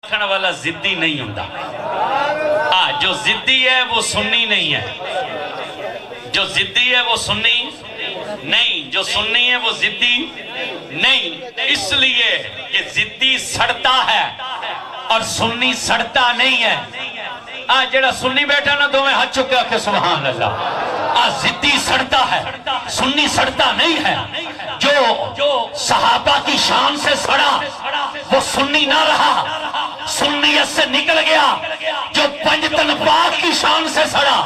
رکھنے والا ضدی نہیں ہوتا. جو ضدی ہے وہ سنی نہیں ہے. جو ضدی ہے وہ سنی نہیں، جو سنی ہے وہ ضدی نہیں. اس لیے کہ ضدی سڑتا ہے اور سنی سڑتا نہیں ہے. جڑا سنی بیٹھا نا دو میں ہاتھ چکا کہ سبحان اللہ. ضدی سڑتا ہے، سنی سڑتا نہیں ہے. جو صحابہ کی شان سے سڑا وہ سنی نہ رہا، سنیت سے نکل گیا. جو پنجتن پاک کی شان سے سڑا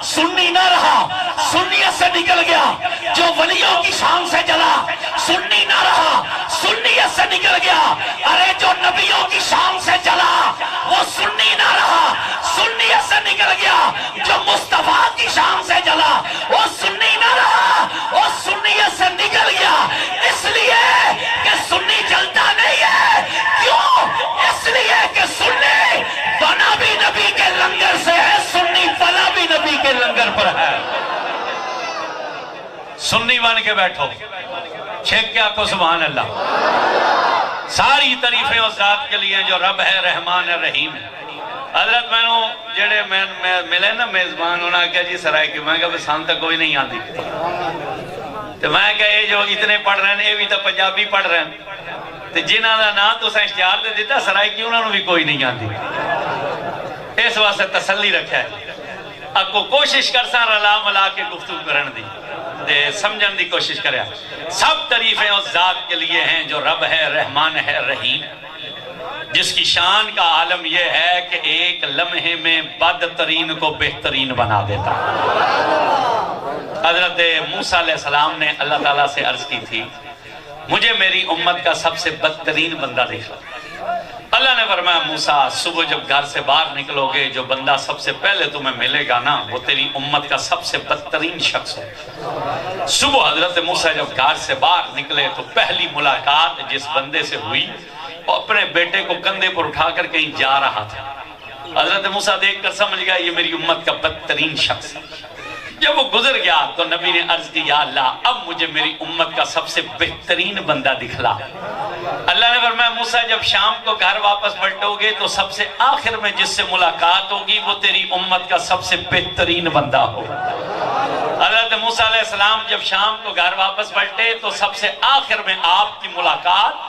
سنی نہ رہا، سنیت سے نکل گیا. جو ولیوں کی شان سے جلا سنی نہ رہا، سنیت سے نکل گیا. ارے جو نبیوں کی شان سے جلا وہ سنی نہ رہا، سنیت سے نکل گیا. جو مصطفیٰ کی شان سے جلا وہ سنی نہ رہا، وہ سنیت سے نکل گیا. اس لیے کہ سنی جلتا نہیں ہے. کیوں؟ اس لیے کہ سنی بنا بھی نبی کے لنگر سے ہے، سنی پلا بھی نبی کے لنگر پر ہے. سنی بن کے بیٹھو، چھیک کے آکو سبحان اللہ. ساری تعریفیں اس ذات کے لیے جو رب ہے، رحمان ہے، رحیم ہے. حضرت میں نو جڑے ملے نا میزبان انہوں نے کہا جی سرائے کی، میں کہا بسان تک کوئی نہیں آتی. تو میں کہا یہ جو اتنے پڑھ رہے ہیں یہ بھی تو پنجابی پڑھ رہے ہیں، تو جنہاں دا نا تو سا اشتہار دے دیتا سرائے کی انہوں نے بھی کوئی نہیں آتی. اس واسطے تسلی رکھا ہے. اب کو کوشش کر سا رلا ملا کے گفتگو کرن دی دے سمجھن دی کوشش کریا. سب تعریفیں اس ذات کے لیے ہیں جو رب ہے، رحمان ہے، رحیم، جس کی شان کا عالم یہ ہے کہ ایک لمحے میں بدترین کو بہترین بنا دیتا. حضرت موسیٰ علیہ السلام نے اللہ تعالیٰ سے عرض کی تھی مجھے میری امت کا سب سے بدترین بندہ دکھا. اللہ نے فرمایا موسیٰ صبح جب گھر سے باہر نکلو گے جو بندہ سب سے پہلے تمہیں ملے گا نا وہ تیری امت کا سب سے بدترین شخص ہے. صبح حضرت موسیٰ جب گھر سے باہر نکلے تو پہلی ملاقات جس بندے سے ہوئی اپنے بیٹے کو کندھے پر اٹھا کر کہیں جا رہا تھا. حضرت موسیٰ دیکھ کر سمجھ گیا یہ میری امت کا بدترین شخص ہے. جب وہ گزر گیا تو نبی نے عرض کی یا اللہ اب مجھے میری امت کا سب سے بہترین بندہ دکھلا. اللہ نے فرمایا موسیٰ جب شام کو گھر واپس پلٹو گے تو سب سے آخر میں جس سے ملاقات ہوگی وہ تیری امت کا سب سے بہترین بندہ ہوگا. حضرت موسیٰ علیہ السلام جب شام کو گھر واپس پلٹے تو سب سے آخر میں آپ کی ملاقات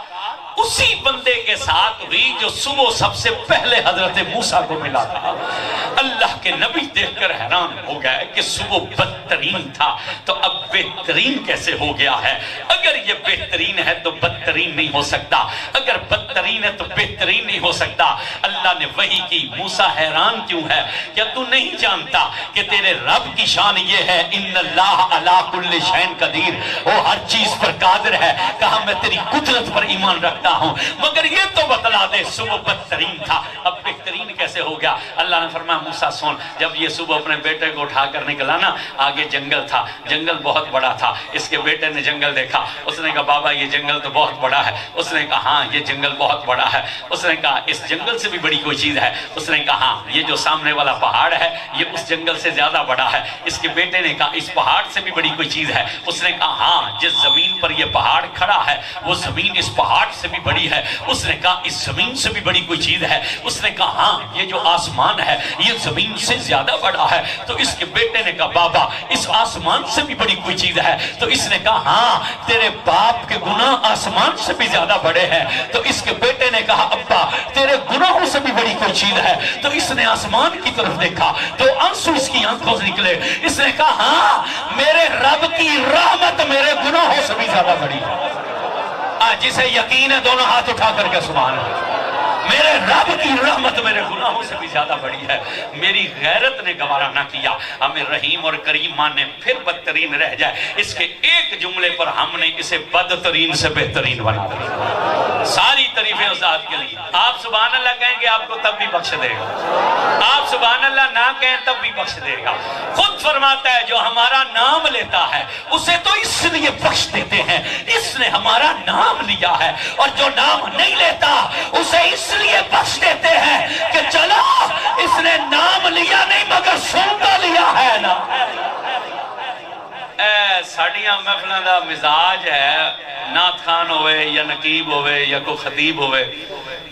اسی بندے کے ساتھ ہوئی جو صبح سب سے پہلے حضرت موسیٰ کو ملا تھا. اللہ کے نبی دیکھ کر حیران ہو گئے کہ صبح بدترین تھا تو اب بہترین کیسے ہو گیا ہے. اگر یہ بہترین ہے تو بدترین نہیں ہو سکتا، اگر بدترین ہے تو بہترین نہیں ہو سکتا. اللہ نے وحی کی موسیٰ حیران کیوں ہے؟ کیا تو نہیں جانتا کہ تیرے رب کی شان یہ ہے ان اللہ علی کل شیء قدیر، وہ ہر چیز پر قادر ہے. کہا میں تیری قدرت پر ایمان رکھتا ہوں مگر یہ تو بتلا دے صبح بدترین تھا اب بہترین کیسے ہو گیا. اللہ نے فرمایا موسیٰ سن جب یہ صبح اپنے بیٹے کو اٹھا کر نکلا نا آگے جنگل تھا، جنگل بہت بڑا تھا. اس کے بیٹے نے جنگل دیکھا، اس نے کہا بابا یہ جنگل تو بہت بڑا ہے. اس نے کہا ہاں یہ جنگل بہت بڑا ہے. اس نے کہا اس جنگل سے بھی بڑی کوئی چیز ہے. اس نے کہا ہاں یہ جو سامنے والا پہاڑ ہے یہ اس جنگل سے زیادہ بڑا ہے. اس کے بیٹے نے کہا اس پہاڑ سے بھی بڑی کوئی چیز ہے. اس نے کہا ہاں جس زمین پر یہ پہاڑ کھڑا ہے وہ زمین اس پہاڑ سے بھی بڑی ہے. اس نے کہا اس زمین سے بھی بڑی کوئی چیز ہے. اس نے کہا ہاں یہ جو آسمان ہے یہ زمین سے زیادہ بڑا ہے. تو اس کے بیٹے نے کہا بابا اس آسمان سے بھی بڑی کوئی چیز ہے. تو اس نے کہا ہاں تیرے باپ کے گناہ آسمان سے بھی زیادہ بڑے ہیں. تو اس کے بیٹے نے کہا ابا تیرے گناہوں سے بھی بڑی کوئی چیز ہے. تو اس نے آسمان کی طرف دیکھا تو آنسو اس کی آنکھوں سے نکلے. اس نے کہا ہاں میرے رب کی رحمت میرے گناہوں سے بھی زیادہ بڑی ہے. جسے یقین ہے دونوں ہاتھ اٹھا کر کے سبحان اللہ. میرے رب کی رحمت میرے گناہوں سے بھی زیادہ بڑی ہے. میری غیرت نے گوارا نہ کیا ہمیں رحیم اور کریم مانے پھر بدترین رہ جائے. اس کے ایک جملے پر ہم نے اسے بدترین سے بہترین بنا دیا. ساری تعریفیں اس ذات کے لیے. آپ سبحان اللہ کہیں گے آپ کو تب بھی بخش دے گا، آپ سبحان اللہ نہ کہیں تب بھی بخش دے گا. خود فرماتا ہے جو ہمارا نام لیتا ہے اسے تو اس لیے بخش دیتے ہیں اس نے ہمارا نام لیا ہے، اور جو نام نہیں لیتا اسے اس لیے بخش دیتے ہیں کہ چلو اس نے نام لیا نہیں مگر سنتا لیا ہے نا. ساڑیاں محفلوں دا مزاج ہے نعت خان ہوئے یا نقیب ہوئے یا کوئی خطیب ہوئے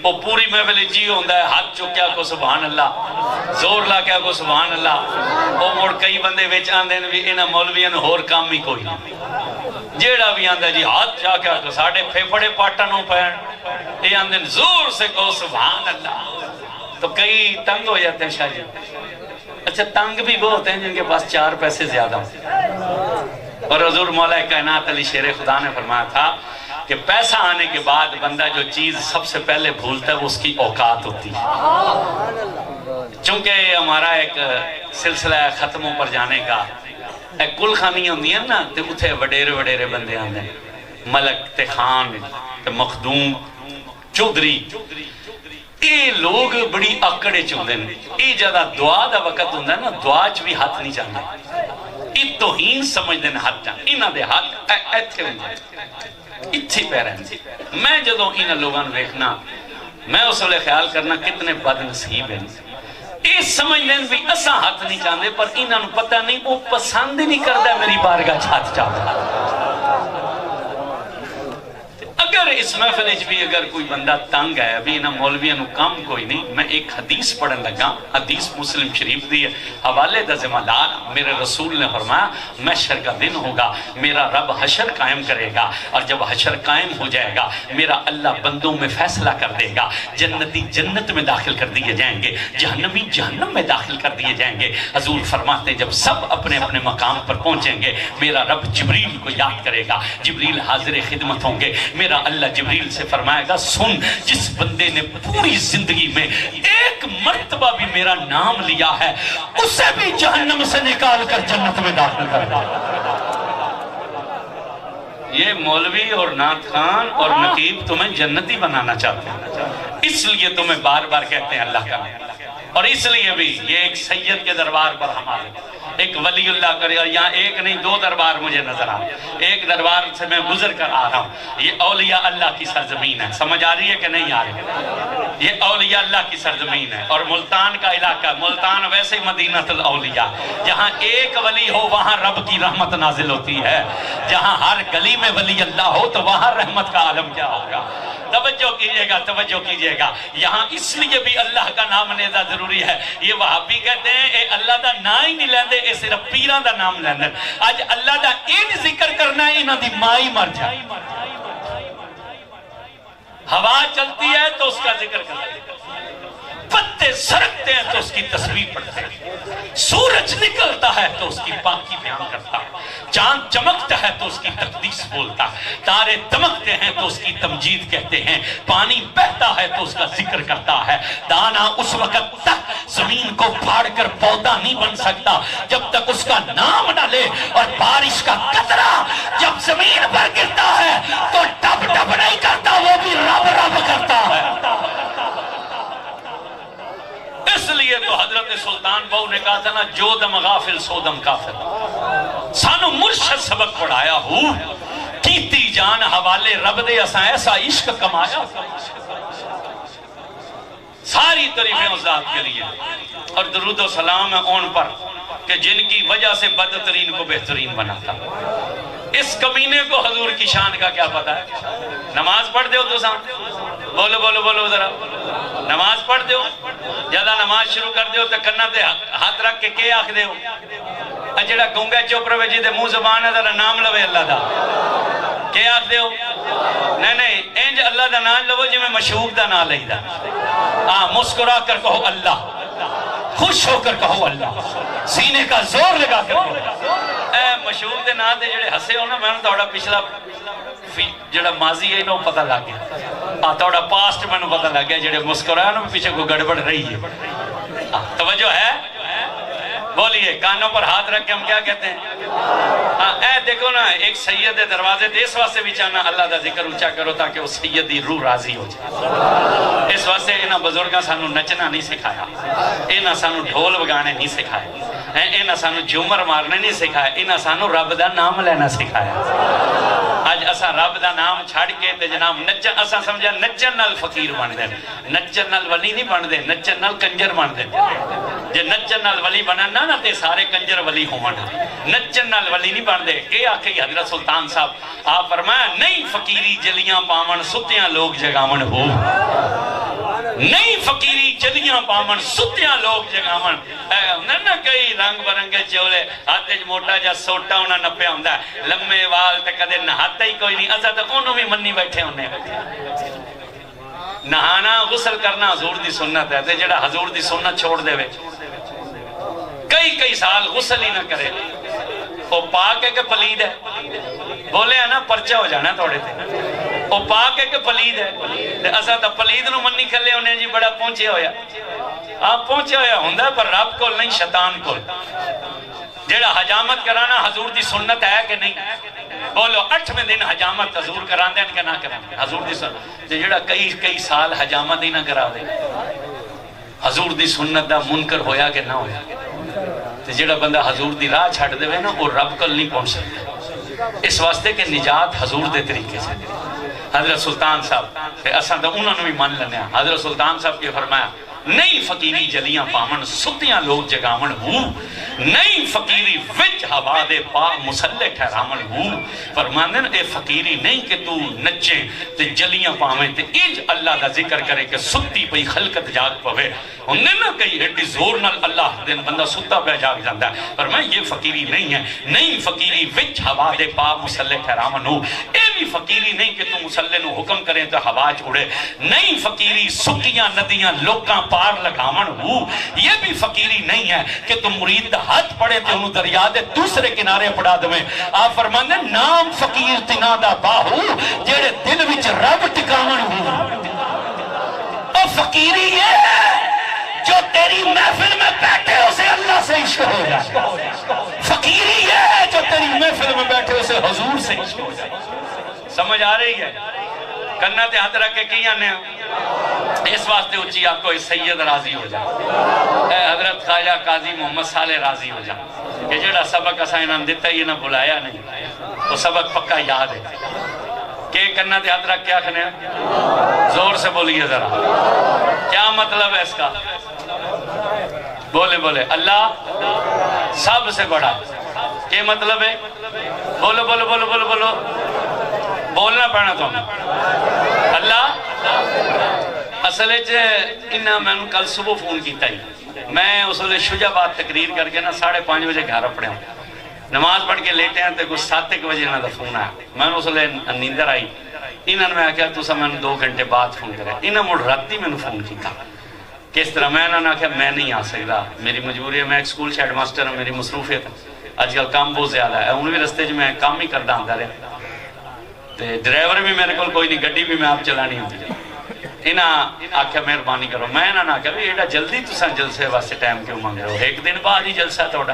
وہ پوری محفل جی ہوندہ ہے ہاتھ چکیا کو سبحان اللہ زور لا کیا کو سبحان اللہ وہ مڑ کئی بندے ویچ آندے بھی انہا مولویاں ہور کام ہی کوئی نہیں جیڑا بھی آندہ جی ہاتھ چاہ کیا کو ساڑھے پھیپڑے پاٹنوں پہن یہ آندے زور سے کو سبحان اللہ تو کئی تنگ ہو جاتے ہیں شاہ جی اچھا تنگ بھی وہ ہوتے ہیں جن کے پاس 4 پیسے زیادہ ہوتے ہیں اور حضور مولا کائنات علی شیر خدا نے فرمایا تھا کہ پیسہ آنے کے بعد بندہ جو چیز سب سے پہلے بھولتا ہے وہ اس کی اوقات ہوتی ہے چونکہ ہمارا ایک سلسلہ ہے ختموں پر جانے کا ایک کل خانی ہوندی ہے نا تے اتھے وڈیرے وڈیرے بندے آندے ہیں ملک تے خان تے مخدوم چودری یہ لوگ بڑی اکڑے چوندے ہیں یہ جدہ دعا دا وقت ہوندہ ہے نا دعا چ بھی ہاتھ نہیں چاہنے یہ توہین سمجھ دیں ہاتھ چاہنے انہاں دے ہاتھ ایتھے ہوندے اتھی پہ رہنے میں جدوں انہاں لوگاں ویکھنا میں اس وقت خیال کرنا کتنے بد نصیب ہیں یہ سمجھ لیں بھی اسا ہاتھ نہیں چاہتے پر انہاں نو پتہ نہیں وہ پسند نہیں کرتا میری بارگاہ ہاتھ چاہتا اگر اس محفل بھی اگر کوئی بندہ تنگ ہے ابھی انہاں مولویاں نو کم کوئی نہیں میں ایک حدیث پڑھن لگا حدیث مسلم شریف دی حوالے دا ذمہ دار میرے رسول نے فرمایا محشر کا دن ہوگا میرا رب حشر قائم کرے گا اور جب حشر قائم ہو جائے گا میرا اللہ بندوں میں فیصلہ کر دے گا جنتی جنت میں داخل کر دیے جائیں گے جہنمی جہنم میں داخل کر دیے جائیں گے حضور فرماتے ہیں جب سب اپنے اپنے مقام پر پہنچیں گے میرا رب جبریل کو یاد کرے گا جبریل حاضر خدمت ہوں گے میرا اللہ جبریل سے فرمائے گا سن جس بندے نے پوری زندگی میں ایک مرتبہ بھی میرا نام لیا ہے اسے بھی جہنم سے نکال کر جنت میں داخل کر دے یہ مولوی اور نعت خان اور نقیب تمہیں جنتی بنانا چاہتے ہیں اس لیے تمہیں بار بار کہتے ہیں اللہ کا اور اس لیے بھی یہ ایک سید کے دربار پر ہمارے ایک ولی اللہ کرے اور یہاں ایک نہیں 2 دربار مجھے نظر آ ایک دربار سے میں گزر کر آ رہا ہوں یہ اولیاء اللہ کی سرزمین ہے سمجھ آ رہی ہے کہ نہیں آ رہی یہ اولیاء اللہ کی سرزمین ہے اور ملتان کا علاقہ ملتان ویسے مدینہ الاولیاء جہاں ایک ولی ہو وہاں رب کی رحمت نازل ہوتی ہے جہاں ہر گلی میں ولی اللہ ہو تو وہاں رحمت کا عالم کیا ہوگا توجہ کیجئے گا یہاں اس لیے بھی اللہ کا نام لینا ضروری ہے یہ وہابی کہتے ہیں اے اللہ دا نام ہی نہیں لیندے اے صرف پیران دا نام لیندے آج اللہ دا ایک ذکر کرنا ہے انہاں دی مائی مر جائے ہوا چلتی ہے تو اس کا ذکر کرتے ہیں پتے سرکتے ہیں تو اس کی تسبیح پڑھتے ہیں سورج نکلتا ہے تو اس کی پاکی بیان کرتا ہے چاند چمکتا ہے تو اس کی تقدیس بولتا ہے تارے دمکتے ہیں تو اس کی تمجید کہتے ہیں پانی بہتا ہے تو اس کا ذکر کرتا ہے دانا اس وقت تک زمین کو پھاڑ کر پودا نہیں بن سکتا جب تک اس کا نام ڈالے اور بارش کا قطرہ جب زمین پر گرتا ہے تو ٹپ ٹپ نہیں کرتا وہ بھی رب رب کرتا ہے اس لیے تو حضرت سلطان بہو نے کہا تھا نا جو دم غافل سو دم کافر سانو مرشد سبق پڑھایا ہو کیتی جان حوالے رب دے اساں ایسا عشق کمایا ساری تعریفیں اس ذات کے لیے اور درود و سلام ہے ان پر کہ جن کی وجہ سے بدترین کو بہترین بناتا اس کمینے کو حضور کی شان کا کیا پتا ہے نماز پڑھ دے ہو تو سامنے بولو ذرا نماز پڑھ دے ہو جدہ نماز شروع کر دے ہو تو کنہ تے ہاتھ رکھ کے کیا آکھ دے ہو اجڑا گونگا چوپ روے جی دے منہ زبان ہے ذرا نام لوے اللہ دا کیا آکھ دے ہو نہیں انج اللہ دا نام لو جی میں مشہور دا نام لئی دا مسکرا کر کہو اللہ خوش ہو کر کہو اللہ سینے کا زور لگا کر کہو اے مشہور دے نام دے جڑے ہسے ہو نا میں نے توڑا پچھلا جڑا ماضی ہے انہوں پتہ لگ گیا توڑا پاسٹ میں نے پتہ لگ گیا جڑے مسکرایا نا پیچھے کو گڑبڑ رہی ہے توجہ ہے بولیے کانوں پر ہاتھ رکھ کے ہم کیا کہتے ہیں اے دیکھو نا ایک سید دروازے دے اس واسطے بھی چاہنا اللہ دا ذکر اونچا کرو تاکہ وہ سیدی روح راضی ہو جائے اس واسطے انہاں بزرگاں سانو نچنا نہیں سکھایا انہاں سانو ڈھول بگانے نہیں سکھائے انہاں سانو جھومر مارنے نہیں سکھایا انہاں سانو رب دا نام لینا سکھایا آج اسا رب دا نام چھاڑ کے تے جناب نچن اسا سمجھا نچن نال فقیر بن دے نچن نال ولی نہیں بن دے نچن نال کنجر بن دے جے نچن نال ولی بننا نا تے سارے کنجر ولی ہومن نچن نال ولی نہیں بن دے کہ آکھئی حضرت سلطان صاحب آپ فرمایا نہیں فقیری جلیاں پاون ستیاں لوگ جگاون ہو نہیں فقیری جلیاں پامن ستیاں لوگ جگامن نہ کئی رنگ برنگے چولے ہاتھ موٹا جا سوٹا انہاں نپیا ہوندا ہے لمے وال تے کدے نہاتا ہی کوئی نہیں اساں تے انہوں بھی منی بیٹھے ہونے نہانا غسل کرنا حضور دی سنت ہے تے جڑا حضور دی سنت چھوڑ دے وے کئی سال غسل ہی نہ کرے وہ پاک ہے کہ پلید ہے بولے ہے نا پرچہ ہو جانا توڑے تھے وہ پاک ہے کہ پلید ہے اسا تا پلید نو منی کھلے ہونے جی بڑا پہنچے ہویا آپ پہنچے ہویا ہوندہ پر رب کو نہیں شیطان کو جڑا حجامت کرانا حضور دی سنت ہے کہ نہیں بولو 8ویں دن حجامت حضور کران دیں کہ نہ کران دیں حضور دی سنت جڑا کئی سال حجامت ہی نہ کرا دے حضور دی سنت دا منکر ہویا کہ نہ ہویا جڑا بندہ حضور دی راہ چھڑ دے وے نا وہ رب کل نہیں پہنچ سکتا اس واسطے کہ نجات حضور دے طریقے سے حضرت سلطان صاحب اساں تو انہوں نے بھی مان لینے حضرت سلطان صاحب کے فرمایا نہیں فقیری جلیاں پامن ستیاں لوگ جگامن ہو نہیں فقیری وچ ہوا دے پا مسلح ٹھہرامن ہو فرماندن اے فقیری نہیں کہ تو نچے تے جلیاں پامیں تے ایج اللہ دا ذکر کرے کہ ستی پئی خلقت جاگ پوے انہیں نہ کئی ایڈی زور نال اللہ دن بندہ ستا پہ جاگ جاندہ ہے فرمایا یہ فقیری نہیں ہے نہیں فقیری وچ ہوا دے پا مسلح ٹھہرامن ہو اے بھی فقیری نہیں کہ تو مسلح نو حکم کریں تو ہوا چھوڑے نہیں فقیری سکیاں ندیاں لوکاں پار لگامن ہو یہ بھی فقیری نہیں ہے کہ تم مرید ہاتھ پڑے تھے انہوں دریا دے دوسرے کنارے پڑا دویں آپ فرماندے نام فقیر تینا دا باہو جیڑے دل وچ رب ٹکامن ہو اور فقیری یہ ہے جو تیری محفل میں بیٹھے اسے اللہ سے عشق ہو جائے فقیری یہ ہے جو تیری محفل میں بیٹھے اسے حضور سے عشق ہو جائے سمجھ آ رہی ہے کرنا تے ہاتھ رکھ کے کی آنے اس واسطے اچھی آپ کو سید راضی ہو جائے اے حضرت خواجہ قاضی محمد صالح راضی ہو جائے کہ جڑا سبق اسا انہاں دیتا یہ نہ بلایا نہیں وہ سبق پکا یاد ہے کہ کرنا تے ہاتھ رکھ کے آخنے زور سے بولیے ذرا کیا مطلب ہے اس کا بولے بولے اللہ سب سے بڑا کیا مطلب ہے بولو بولو بولو بولو بولو بولنا پڑنا تو اللہ اصل انہاں میں کل صبح فون کیتا ہی میں اس وقت شجاباد تقریر کر کے نا 5:30 بجے گھر اپنے ہوں نماز پڑھ کے لیٹے ہیں تو 7 بجے انہاں دا فون آیا میں اس وقت نیندر آئی انہاں نے میں کہا تو میں 2 گھنٹے بعد فون کرے انہاں مڑ راتی میں فون کیتا کس طرح میں انہاں نے کہا میں نہیں آ سکتا میری مجبوری ہے میں ایک سکول ہیڈ ماسٹر ہوں میری مصروفیت ہے آج کل کام بہت زیادہ ہے انہوں بھی رستے میں کام ہی کردہ آتا رہا ڈرائیور بھی میرے کو کوئی نہیں گڈی بھی میں آپ چلانی ہوتی انہاں آکھا مہربانی کرو میں انہاں آکھا بھی ایڈا جلدی تساں جلسے واسطے ٹائم کیوں مانگ رہے ہو ایک دن بعد ہی جلسہ توڑا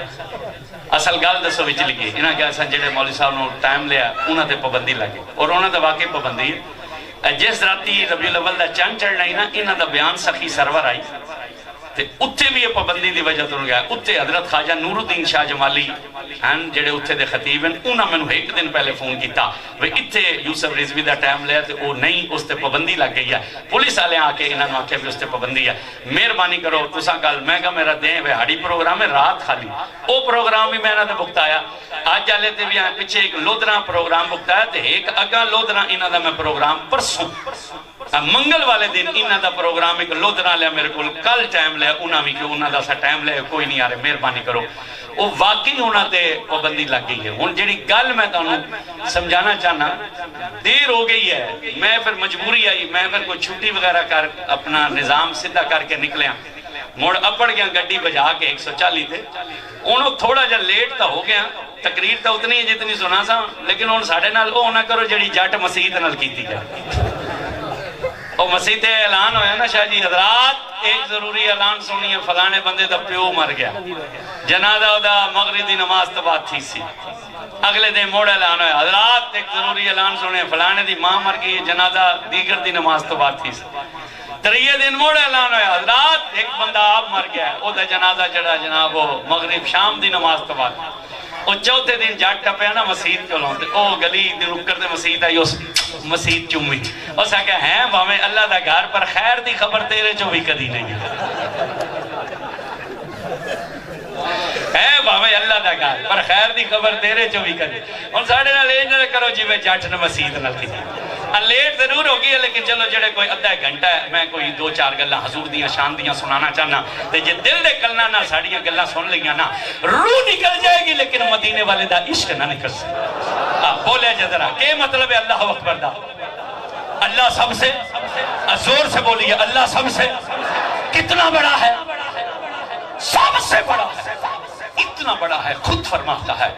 اصل گل دسو وچ لگی انہاں کہا اساں جڑے مولوی صاحب نو ٹائم لیا انہاں تے پابندی لگی اور انہاں دا واقعی پابندی جس راتی ربیع الاول دا چاند چڑھنا ہی نا انہاں دا بیان سخی سرور آئی تے اتھے بھی یہ پابندی دی وجہ تو گیا اتھے حضرت خواجہ نور الدین شاہ جمالی ہیں جڑے اتھے دے خطیب ہیں انہاں میں نے 1 دن پہلے فون کیتا وہ اتھے یوسف رضوی دا ٹائم لیا تے وہ نہیں اس تے پابندی لگ گئی ہے پولیس والے آ کے انہاں نے آکھیا بھی اس تے پابندی ہے مہربانی کرو تساں کل میں کہا میرا دیں ہاڑی پروگرام ہے رات خالی وہ پروگرام بھی میں نے تے بکتایا آج جالے تے بھی پیچھے ایک لودرا پروگرام بکتایا تے ایک اگا لودرا انہاں دا میں پروگرام پرسوں منگل والے دن انہاں دا پروگرام ایک لودرا لیا میرے کو کل ٹائم لیا انہاں بھی کہ انہاں دا سا ٹائم لیا کوئی نہیں آ رہے مہربانی کرو وہ واقعی انہاں تے پابندی لگ گئی ہے ہن جڑی گل میں تانوں سمجھانا چاہنا دیر ہو گئی ہے میں پھر مجبوری آئی میں پھر کوئی چھٹی وغیرہ کر اپنا نظام سدھا کر کے نکلیا موڑ اپڑ گیا گڈی بجا کے 140 تھے انہوں تھوڑا جا لیٹ تا ہو گیا تقریر تا اتنی ہے جتنی سنا سا لیکن انہوں ساڑھے نال او نہ کرو جڑی جٹ مسیح نال کیتی جائے اور مسیح تے اعلان ہویا نا شاہ جی حضرات ایک ضروری اعلان سنیے فلانے بندے دا پیو مر گیا جنازہ دا مغرب دی نماز تو بات تھی سی اگلے دن موڑ اعلان ہویا حضرات ایک ضروری اعلان سنیے فلانے دی ماں مر گئی جنازہ دیگر دی نماز تو بات تھی سی تریہ دن موڑ اعلان ہویا حضرات ایک بندہ آپ مر گیا ہے او دا جنازہ چڑھا جناب وہ مغرب شام دی نماز تو بات اور چوتھے دن جاٹ ٹپیا نا مسجد کو لونتے او گلی دن رکر دے مسجد آئی اس مسجد چومی اور سا کہ ہیں باویں اللہ دا گھر پر خیر دی خبر تیرے جو بھی کدی نہیں ہے باویں اللہ دا گھر پر خیر دی خبر تیرے جو بھی کدی اور ساڑھے نہ لے جنہ کرو جی میں جاٹ نہ مسجد نہ کی لیٹ ضرور ہوگی ہے لیکن چلو جڑے کوئی ادھا گھنٹہ ہے میں کوئی دو چار گلاں حضور دیاں شان دیاں سنانا چاہنا تے جے دل دے کلنا نہ ساڑیاں گلاں سن لیاں نا روح نکل جائے گی لیکن مدینے والے دا عشق نہ نکل سکے بولے جذرا کہ مطلب ہے اللہ اکبر دا اللہ سب سے زور سے بولیے اللہ سب سے کتنا بڑا ہے سب سے بڑا ہے اتنا بڑا ہے خود فرماتا ہے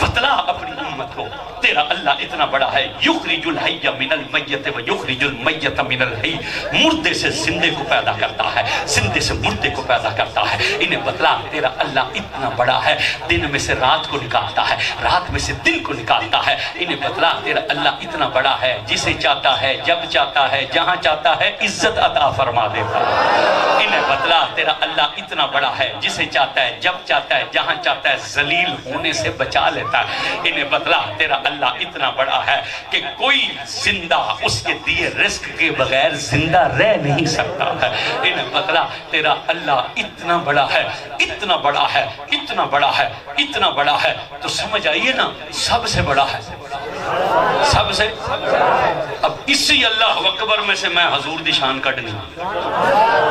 بتلا اپنی امت کو تیرا اللہ اتنا بڑا ہے یخرج الحی من المیت و یخرج المیت من الحی مردے سے زندے کو پیدا کرتا ہے زندے سے مردے کو پیدا کرتا ہے انہیں بتلا تیرا اللہ اتنا بڑا ہے دن میں سے رات کو نکالتا ہے رات میں سے دن کو نکالتا ہے انہیں بتلا تیرا اللہ اتنا بڑا ہے جسے چاہتا ہے جب چاہتا ہے جہاں چاہتا ہے عزت عطا فرما دیتا ہے انہیں بتلا تیرا اللہ اتنا بڑا ہے جسے چاہتا ہے جب چاہتا ہے جہاں چاہتا ہے ذلیل ہونے سے بچا لیتا ہے انہیں بتلا تیرا اللہ اتنا بڑا ہے کہ کوئی زندہ اس کے دیے رزق کے بغیر زندہ رہ نہیں سکتا ہے انہیں بتلا تیرا اللہ اتنا بڑا ہے اتنا بڑا ہے اتنا بڑا ہے اتنا بڑا ہے تو سمجھ آئیے نا سب سے بڑا ہے سب سے اب اسی اللہ اکبر میں سے میں حضور دی شان کٹنی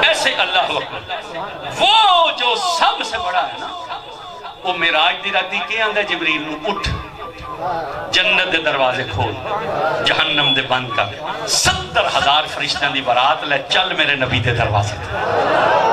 ایسے اللہ اکبر وہ جو سب سے بڑا ہے نا وہ معراج دی راتی کے آندا جبریل نو اٹھ جنت دے دروازے کھول جہنم دے بند کر 70,000 فرشتیاں دی برات لے چل میرے نبی دے دروازے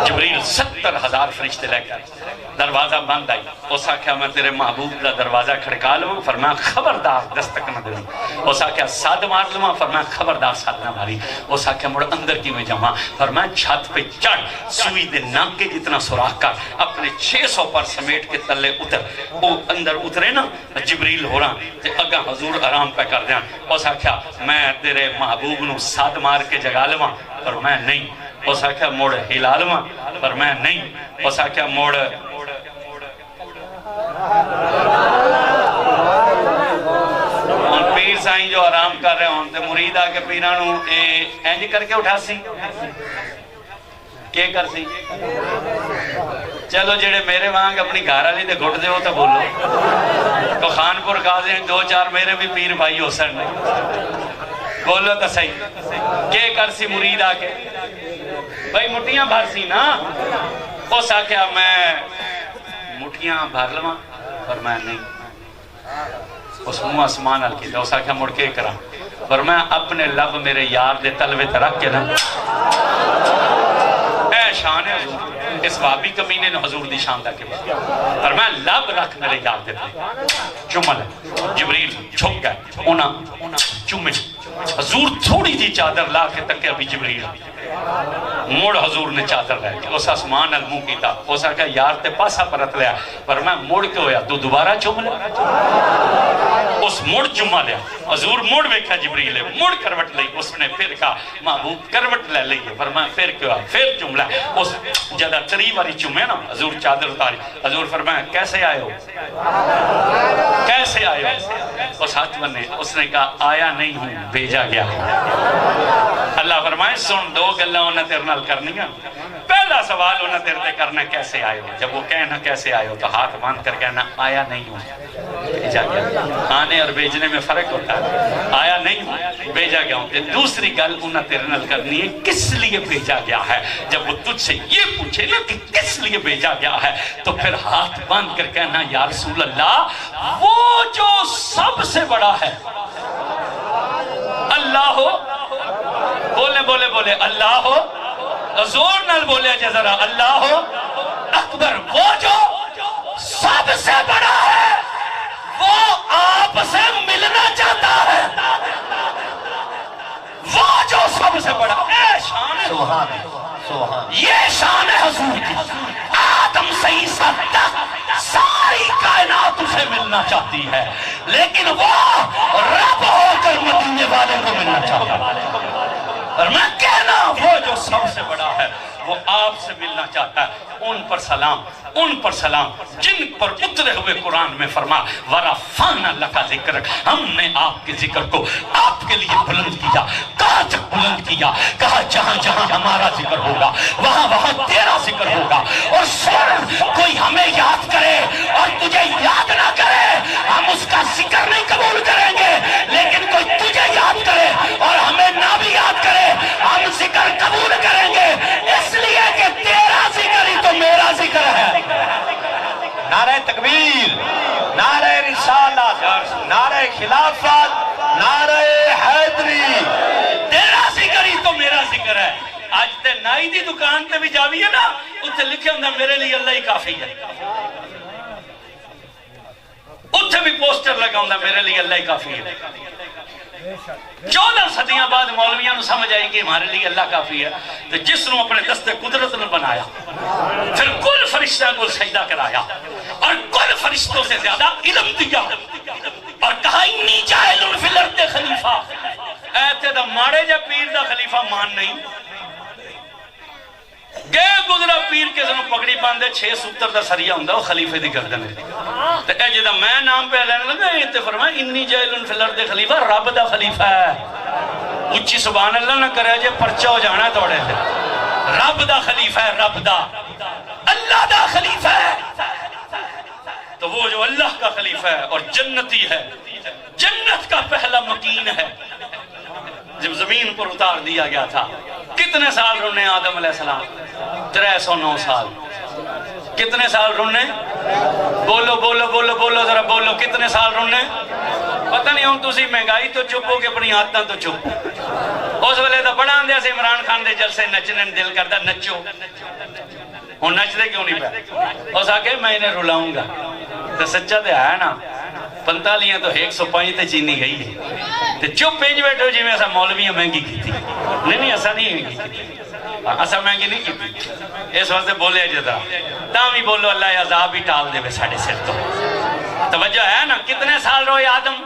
جبریل 70,000 فرشتے لے کر دروازہ بند آئی اس آکھیا میں تیرے محبوب دا دروازہ کھڑکا لوں فرمایا خبردار دستک نہ دوں اس آکھیا ساد مار لوں فرمایا خبردار ساد نہ ماری اس آکھیا مڑ اندر کی میں جمع فرمایا چھت پہ چڑھ سوئی دے ناک کے جتنا سوراخ کر اپنے 600 پر سمیٹ کے تلے اتر وہ اندر اترے نا جبریل ہو رہا تے اگا حضور آرام پہ کر دیاں اس آکھیا میں تیرے محبوب نو ساد مار کے جگا لوں پر میں نہیں اس آکھیا موڑ ہلا لوں پر میں نہیں اس آکھیا موڑ پیر سائیں جو آرام کر رہے ہوں تے مرید آ کے پیرانو اینج کر کے اٹھا سی کیا کر سی چلو جڑے میرے وہاں اپنی گھر والی تے گھٹ دے ہو تو بولو تو خانپور قاضی ہیں 2-4 میرے بھی پیر بھائی ہو سن بولو تو صحیح کیا کر سی مرید آ کے بھائی مٹیاں بھر سی نا اس آکھیا میں مٹھیاں بھر لواں پر میں نہیں اس منہ آسمان حل کی اس آکھیا مڑ کے کرا پر میں اپنے لب میرے یار دے تلوے ترک کے نا اے شان ہے حضور اس بابی کمینے نے حضور دی شان دا کے پر میں لب رکھ میرے یار دے تلوے چمل جبریل چھک گئے اونا چمے حضور تھوڑی جی چادر لا کے تک ابھی جبریل موڑ حضور نے چادر لے کے اس آسمان المو کیتا اس آکھا یار تے پاسا پرت لیا پر میں موڑ کے ہویا تو دوبارہ چم لیا اس موڑ چمہ لیا حضور موڑ بیکھا جبریل موڑ کروٹ لئی اس نے پھر کہا محبوب کروٹ لے لئیے پر میں پھر کیا پھر چم لیا اس جدہ تری والی چمے نا حضور چادر اتاری حضور فرمایا کیسے آئے ہو کیسے آئے ہو اس ہاتھ بنے اس نے کہا آیا نہیں ہوں بھیجا گیا اللہ فرمائے سن دو گلہ انہیں تیرے نال کرنی ہے پہلا سوال انہیں تیرے کرنا کیسے آئے ہو جب وہ کہنا کیسے آئے ہو تو ہاتھ باندھ کر کہنا آیا نہیں ہوں بھیجا گیا آنے اور بھیجنے میں فرق ہوتا ہے آیا نہیں ہوں بھیجا گیا ہوں دوسری گل انہیں تیرے نال کرنی ہے کس لیے بھیجا گیا ہے جب وہ تجھ سے یہ پوچھے نا کہ کس لیے بھیجا گیا ہے تو پھر ہاتھ باندھ کر کہنا یا رسول اللہ وہ جو سب سے بڑا ہے اللہ ہو بولے بولے بولے اللہ ہو زور نال بولے جذرا اللہ ہو اکبر وہ جو سب سے بڑا ہے وہ آپ سے ملنا چاہتا ہے وہ جو سب سے بڑا اے شان ہے سبحان یہ شان ہے حضور کی آدم سے عیسیٰ تک ساری کائنات اسے ملنا چاہتی ہے لیکن وہ رب ہو کر مدینے والے کو ملنا چاہتا ہے اور میں کہنا وہ جو سب سے بڑا ہے وہ آپ سے ملنا چاہتا ہے ان پر سلام جن پر اترے ہوئے قرآن میں فرما وَرَفَعْنَا لَكَ ذِكْرَكَ ہم نے آپ کے ذکر کو آپ کے لیے بلند کیا کہاں تک بلند کیا کہا جہاں جہاں ہمارا ذکر ہوگا وہاں وہاں تیرا ذکر ہوگا اور سن کوئی ہمیں یاد کرے اور تجھے یاد نہ کرے ہم اس کا ذکر نہیں قبول کریں گے لیکن کوئی تجھے یاد کرے اور تکبیر، نعرہ رسالت، نعرہ خلافت، نعرہ حیدری۔ تیرا ذکر ہی تو میرا ذکر ہے۔ آج تے نائی دی دکان تے بھی جاوی ہے نا، اتنے لکھے ہوندہ میرے لیے اللہ ہی کافی ہے۔ اتنے بھی پوسٹر لگا ہوندہ میرے لیے اللہ ہی کافی ہے۔ 14 صدیاں بعد مولویاں نو سمجھ آئی کہ ہمارے لیے اللہ کافی ہے، تو جس نو اپنے دست قدرت نے بنایا، پھر کل فرشتہ کو سجدہ کرایا اور کل فرشتوں سے زیادہ علم دیا اور کہا انی جاہل فی الارض خلیفہ۔ ایتے دا ماڑے جا پیر دا خلیفہ مان نہیں، گئے گزرا پیر کے سنو پکڑی باندھے 6 سوتر دا سریہ ہوندہ وہ خلیفے دی گردن ہے۔ تو اے جدہ میں نام پہ لینے لگا یہ تے فرمایا انی جاہل فی الارض خلیفہ، رب دا خلیفہ ہے۔ اچھی سبحان اللہ نہ کرے جے پرچہ ہو جانا ہے توڑے سے۔ رب دا خلیفہ ہے، رب دا، اللہ دا خلیفہ ہے۔ تو وہ جو اللہ کا خلیفہ ہے اور جنتی ہے، جنت کا پہلا مکین ہے، جب زمین پر اتار دیا گیا تھا، کتنے سال رہنے آدم علیہ السلام؟ 309 سال۔ کتنے سال رہنے؟ بولو بولو بولو بولو ذرا بولو، کتنے سال رہنے؟ پتہ نہیں ہوں تسی مہنگائی تو چپ ہو کے اپنی عادتاں تو چپ۔ اس ویلے تو بڑا آندیا سے عمران خان دے جلسے نچنے دل کردا نچو، ہوں نچ دے کیوں نہیں پہ؟ اس آگے میں انہیں رلاؤں گا، تو سچا تو ہے نا، 45 تو 105 تے چینی گئی ہے، تو چپ پینج بیٹھو جی میں ایسا مولویاں مہنگی کی تھی۔ نہیں ایسا نہیں مہنگی کی تھی، ایسا مہنگی نہیں کی تھی، اس واسطے بولے جدا تاں بھی بولو اللہ عذاب ہی ٹال دے بے ساڑھے سر تو۔ توجہ ہے نا، کتنے سال روئے آدم؟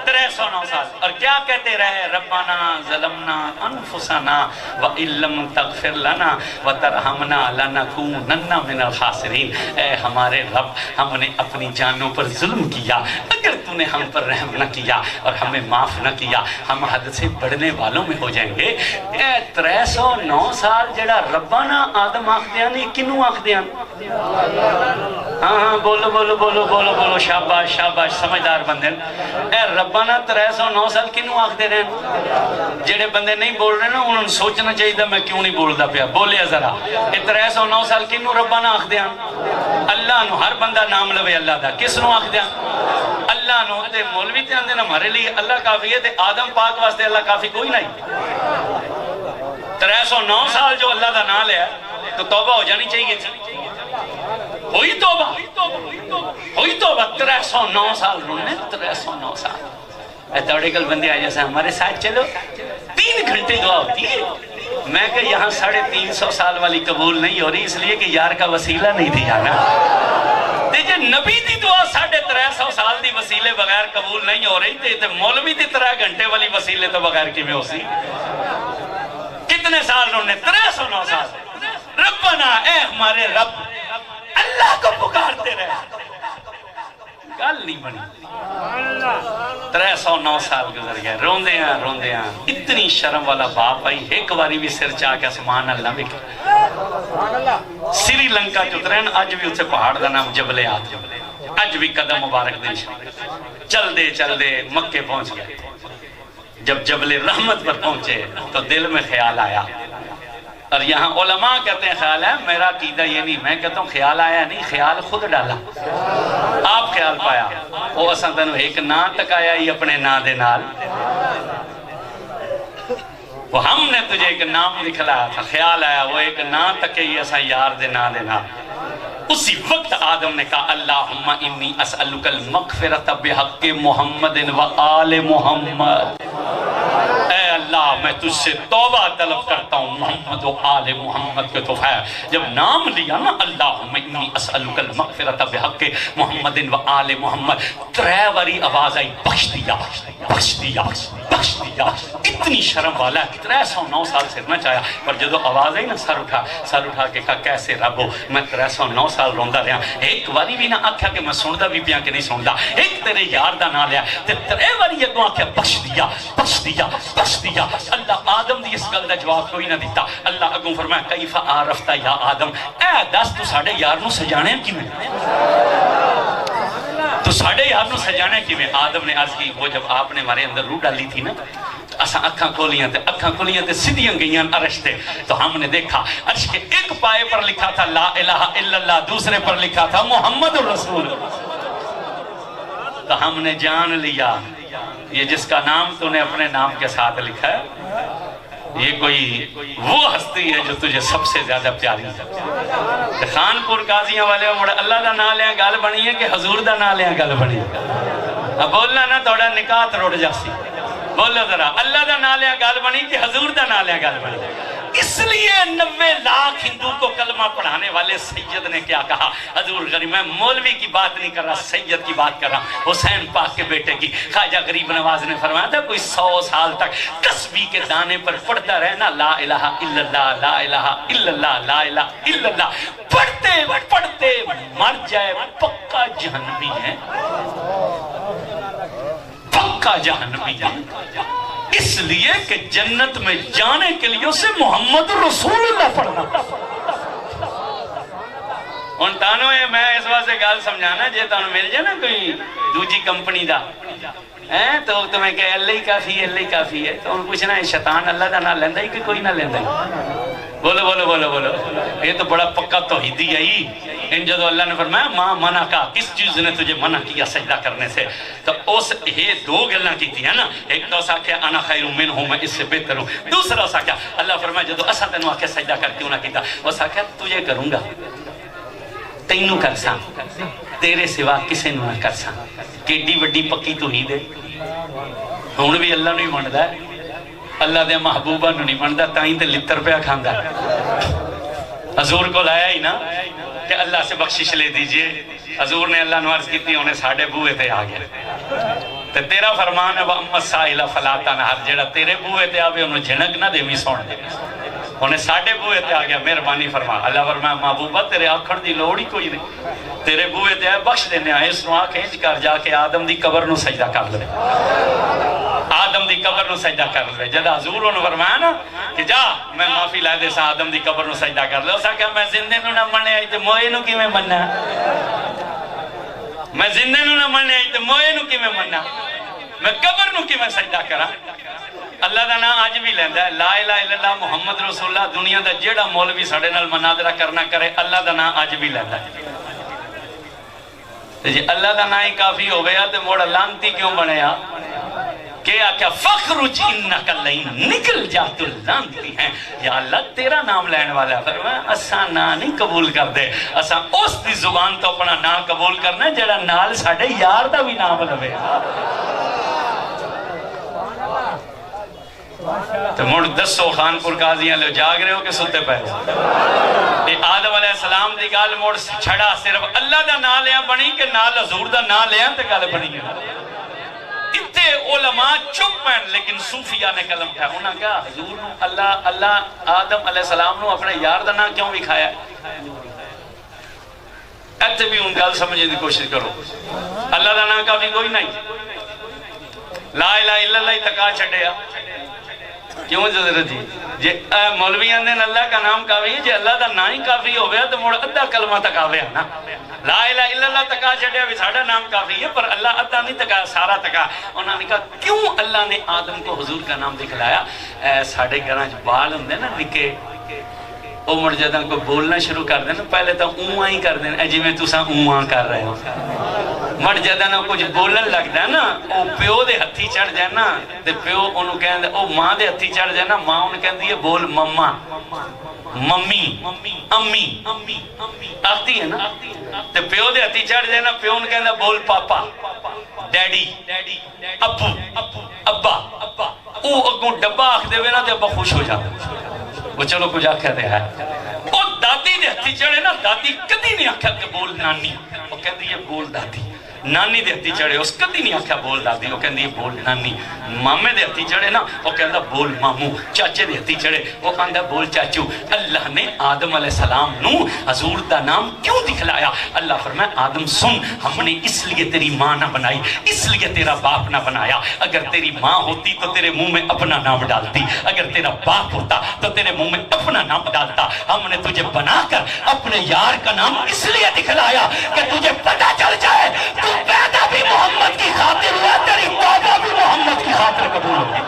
309 سال۔ اور کیا کہتے رہے؟ ربنا ظلمنا انفسنا وَإِن لَّمْ تَغْفِرْ لَنَا وَتَرْحَمْنَا لَنَكُونَنَّ مِنَ الْخَاسِرِينَ۔ اے ہمارے رب، ہم نے اپنی جانوں پر ظلم کیا، اگر تو نے ہم پر رحم نہ کیا اور ہمیں معاف نہ کیا ہم حد سے بڑھنے والوں میں ہو جائیں گے۔ اے 309 سال جڑا ربنا آدم آخ دیاں نہیں، کنوں آخ دیاں؟ ہاں بولو بولو بولو بولو بولو، شاباش شاباش، سمجھدار بندے۔ اے ربنا 309 سال کنوں آخ دے رہے ہیں؟ جڑے بندے نہیں بول رہے نا انہوں نے سوچنا چاہیے تھا میں کیوں نہیں بولتا پیا، بولے ذرا۔ اے 309 سال کنوں ربنا آخ دیاں؟ اللہ نو، ہر بندہ نام لوے اللہ دا، کس نو آخ دیاں؟ اللہ نو۔ تے مولوی تے آندے نا ہمارے لیے اللہ کافی ہے، تے آدم پاک واسطے اللہ کافی کوئی نہیں۔ 309 سال جو اللہ دا نام لیا تو توبہ ہو جانی چاہیے تھی، ہوئی توبہ، ہوئی توبہ۔ 309 سال رونے، 309 سال۔ اے توڑے کل بندے آئے جیسا ہمارے ساتھ چلو، 3 گھنٹے دعا ہوتی ہے۔ میں کہ یہاں 350 سال والی قبول نہیں ہو رہی، اس لیے کہ یار کا وسیلہ نہیں تھی جانا۔ دیجئے نبی دی دعا 350 سال دی وسیلے بغیر قبول نہیں ہو رہی تھی، مولوی دی 3 گھنٹے والی وسیلے تو بغیر کی میں ہو سی۔ کتنے سال رونے؟ 309 سال۔ ربنا، اے ہمارے رب، اللہ کو پکارتے رہے، گل نہیں بنی۔ 309 سال گزر گئے، روندے ہیں۔ اتنی شرم والا باپ آئی، ایک باری بھی سر چاہ کے سبحان اللہ بھی سری لنکا چترین، اج بھی اتھے پہاڑ دا نام جبل آت، اج بھی قدم مبارک دن چل دے مکے پہنچ گئے۔ جب جبل رحمت پر پہنچے تو دل میں خیال آیا، اور یہاں علماء کہتے ہیں خیال ہے، میرا عقیدہ یہ نہیں، میں کہتا ہوں خیال آیا نہیں، خیال خود ڈالا۔ آپ خیال پایا وہ اساں تنو ایک نا تک آیا ہی اپنے نا دے نال، وہ ہم نے تجھے ایک نام دکھلایا تھا، خیال آیا وہ ایک نا تک ہی اساں یار دے نا دے نال۔ اسی وقت آدم نے کہا اللہم انی اسألک المغفرت بحق محمد و آل محمد، اے اللہ میں تجھ سے توبہ طلب کرتا ہوں محمد و آل محمد کے توفہ۔ جب نام لیا نا اللہم انی اسألک المغفرت بحق محمد و آل محمد، 3 باری آواز آئی بخش دیا بخش دیا بخش دیا۔ اتنی شرم والا ہے، 309 سال سے نہ چاہیا، پر جدو آواز آئی نا سر اٹھا کے کہا کیسے رب ہو، میں 309 سال روندہ رہا، ایک باری بھی نہ آکھیا کہ میں سندا بھی پیاں کہ نہیں سندا، ایک تیرے یار دا نہ لیا تے 3 باری اگوں آکھیا بخش دیا بخش دیا بخش دیا۔ اللہ آدم دی اس گل دا جواب کوئی نہ دیتا۔ اللہ اگوں فرمایا کیف عرفت یا آدم، اے دس تو ساڈے یار نو سجانے کیویں، تو ساڈے یار نو سجانے کیویں؟ آدم نے عرض کی وہ جب آپ نے ہمارے اندر روح ڈالی تھی نا، اسا اکھاں کھولیاں تے سیدھیاں گئیاں عرش تے. تو ہم نے دیکھا عرش کے ایک پائے پر لکھا تھا لا الہ الا اللہ, دوسرے پر لکھا تھا محمد الرسول. تو ہم نے جان لیا یہ جس کا نام تو نے اپنے نام کے ساتھ لکھا ہے, یہ کوئی وہ ہستی ہے جو تجھے سب سے زیادہ پیاری ہے. خانپور قاضیاں والے مڑا اللہ دا نام لیا گل بنی ہے کہ حضور دا نام لیا گل بنی ہے. اب بولنا نا توڑا نکاح روڑ جاسی, بولو ذرا اللہ دا نام لیا گل بنی کہ حضور دا نام لیا گل بنی. اس لیے 90 لاکھ ہندو کو کلمہ پڑھانے والے سید نے کیا کہا, حضور غریب, میں مولوی کی بات نہیں کر رہا, سید کی بات کر رہا, حسین پاک کے بیٹے کی. خواجہ غریب نواز نے فرمایا تھا کوئی 100 سال تک تسبیح کے دانے پر پڑھتا رہنا لا الہ الا اللہ لا الہ الا اللہ لا الہ الا اللہ, پڑھتے پڑھتے مر جائے پکا جہنمی ہے, پکا جہنمی ہے. اس لیے کہ جنت میں جانے کے لیے اسے محمد رسول اللہ پڑھنا. ان تانوں میں اس واسطے گل سمجھانا جے تانوں مل جائے نا کوئی دوجی کمپنی دا تو تمہیں کہ اللہ ہی کافی ہے, اللہ ہی کافی ہے, تو ان پوچھنا ہے شیطان اللہ دا نام لیندہ ہی کہ کوئی نہ لیندہ ہی. بولو بولو بولو بولو, یہ تو بڑا پکا توحیدی ہے ہی. ان جدو اللہ نے فرمایا ماں منع کا, کس چیز نے تجھے منع کیا سجدہ کرنے سے, تو اس یہ 2 گلنا کی تھی ہے نا. ایک تو اسا کہ انا خیر من ہوں, میں اس سے بہتر ہوں. دوسرا اسا کیا اللہ فرمایا جدو اسا تینوں آکے سجدہ کر کیوں نہ کیتا, اسا کیا تجھے کروں گا, تینوں کر ساں, تیرے سوا کسے نو نہ کر ساں. کیڈی وڈی پکی توحید ہے. ہن بھی اللہ نہیں مندا ہے, اللہ دے محبوبہ نو نہیں مندا, تائیں تے لتر پیا کھاندا. حضور کو لایا ہی نا کہ اللہ سے بخشش لے دیجئے. حضور نے اللہ نو عرض کی تھی, انہیں ساڑھے بوئے تے آ گیا. تے تیرا فرمان ہے وَأَمَّا السَّائِلَ فَلَا تَنْهَرْ, جیڑا تیرے بوئے تے آوے انہوں جھنک نہ دے بھی سون دے. انہیں ساڑھے بوئے تے آ گیا, مہربانی فرما. اللہ فرمایا محبوبہ تیرے آکھڑ دی لوڑ ہی کوئی نہیں, تیرے بوئے تے آئے بخش دینے آئے. اس نو آکھ انج کر جا کے آدم دی قبر نو سجدہ کر لے, آدم دی قبر نو سجدہ کر لے. جد حضور انہوں فرمایا نا کہ جا میں معافی لائے دے سا آدم دی قبر نو سجدہ کر لے. اسا کہ میں زندے نو نہ مننے آئی تے موئے نو کی میں مننا, میں زندے نو نہ مننے آئی تے موئے نو کی میں مننا, میں قبر نو کی میں سجدہ کرا. اللہ دا نام آج بھی لیندہ ہے لا الہ الا اللہ محمد رسول اللہ. دنیا دا جیڑا مولوی ساڑے نال مناظرہ کرنا کرے اللہ دا نام آج بھی لیندہ ہے. جی اللہ دا نام ہی کافی ہو گیا تو موڑا لانتی کیوں بنے یا کیا کیا فخرج انکا لین, نکل جا تو لانتی ہیں. یا اللہ تیرا نام لین والا ہے. فرمایا اسا نام نہیں قبول کر دے, اسا اس دی زبان تو اپنا نام قبول کرنا ہے جیڑا نال ساڑے یار دا بھی نام لوے. تو مڑ 10 خانپور قاضیاں لے جاگ رہے ہو کہ ستے پہ ہو. آدم علیہ السلام دی گال موڑ چھڑا صرف اللہ دا نام لیا بنی کہ نال حضور دا نام لیا تے گال بنی ہے. اتنے علماء چپ ہیں لیکن صوفیہ نے کلم کھایا. انہاں کہا حضور اللہ آدم علیہ السلام نو اپنے یار دا نام کیوں بھی کھایا ہے. ایتے بھی ان گال سمجھے دی کوشش کرو. اللہ دا نام کافی کوئی نہیں, لا الہ الا اللہ تکا چھڑے یا کیوں ضرورت جی جی مولویان دین اللہ کا نام کافی ہے. جی اللہ دا نام ہی کافی ہو گیا تو موڑا ادھا کلمہ تکا ہویا نا. لا الہ الا اللہ تکا چھڑیا بھی ساڑھا نام کافی ہے پر اللہ ادھا نہیں تکا, سارا تکا. انہوں نے کہا کیوں اللہ نے آدم کو حضور کا نام دکھلایا. ساڑھے گرانچ بال ہوں دے نا نکے, او مڑ جدہ کو بولنا شروع کر دینا پہلے تو اونہاں ہی کر دینا جی میں تُساں اونہاں کر رہے ہو. مڑ جدہ نا کچھ بولن لگ دا نا او پیو دے ہتھی چڑھ جانا تے پیو انہوں کہن دے او ماں دے ہتھی چڑھ جانا, ماں انہوں کہن دیئے بول مما ممی امی آتی ہے نا. تے پیو دے ہتھی چڑھ جانا پیو انہوں کہن دے بول پاپا ڈیڈی ابو ابا. او اگوں ڈبا آکھ دے نا تے ابا خوش ہو جاتا. وہ چلو کچھ آکھا دے ہے او دادی دے ہتھی چڑھے نا, دادی کدی نہیں آکھا کہ بول نانی, وہ کہہ دیئے بول دادی. نانی دے ہتھی چڑھے اس کدی نہیں آکھا بول دادی, وہ کہہ دیئے بول نانی. مامے دے ہتھی چڑھے نا وہ کہہ بول مامو. چاچے دے ہتھی چڑھے وہ کہہ بول چاچو. اللہ نے آدم علیہ السلام نو حضور دا نام کیوں دکھلایا. اللہ فرمائے آدم سن, ہم نے اس لیے تیری ماں نہ بنائی, اس لیے تیرا باپ نہ بنایا. اگر تیری ماں ہوتی تو تیرے منہ میں اپنا نام ڈالتی, اگر تیرا باپ ہوتا تو تیرے منہ میں اپنا نام ڈالتا. ہم نے تجھے بنا کر اپنے یار کا نام اس لیے دکھلایا کہ تجھے پتہ چل جائے تو پیدا بھی محمد کی خاطر ہوا, تیری توبہ بھی محمد کی خاطر قبول ہوگی.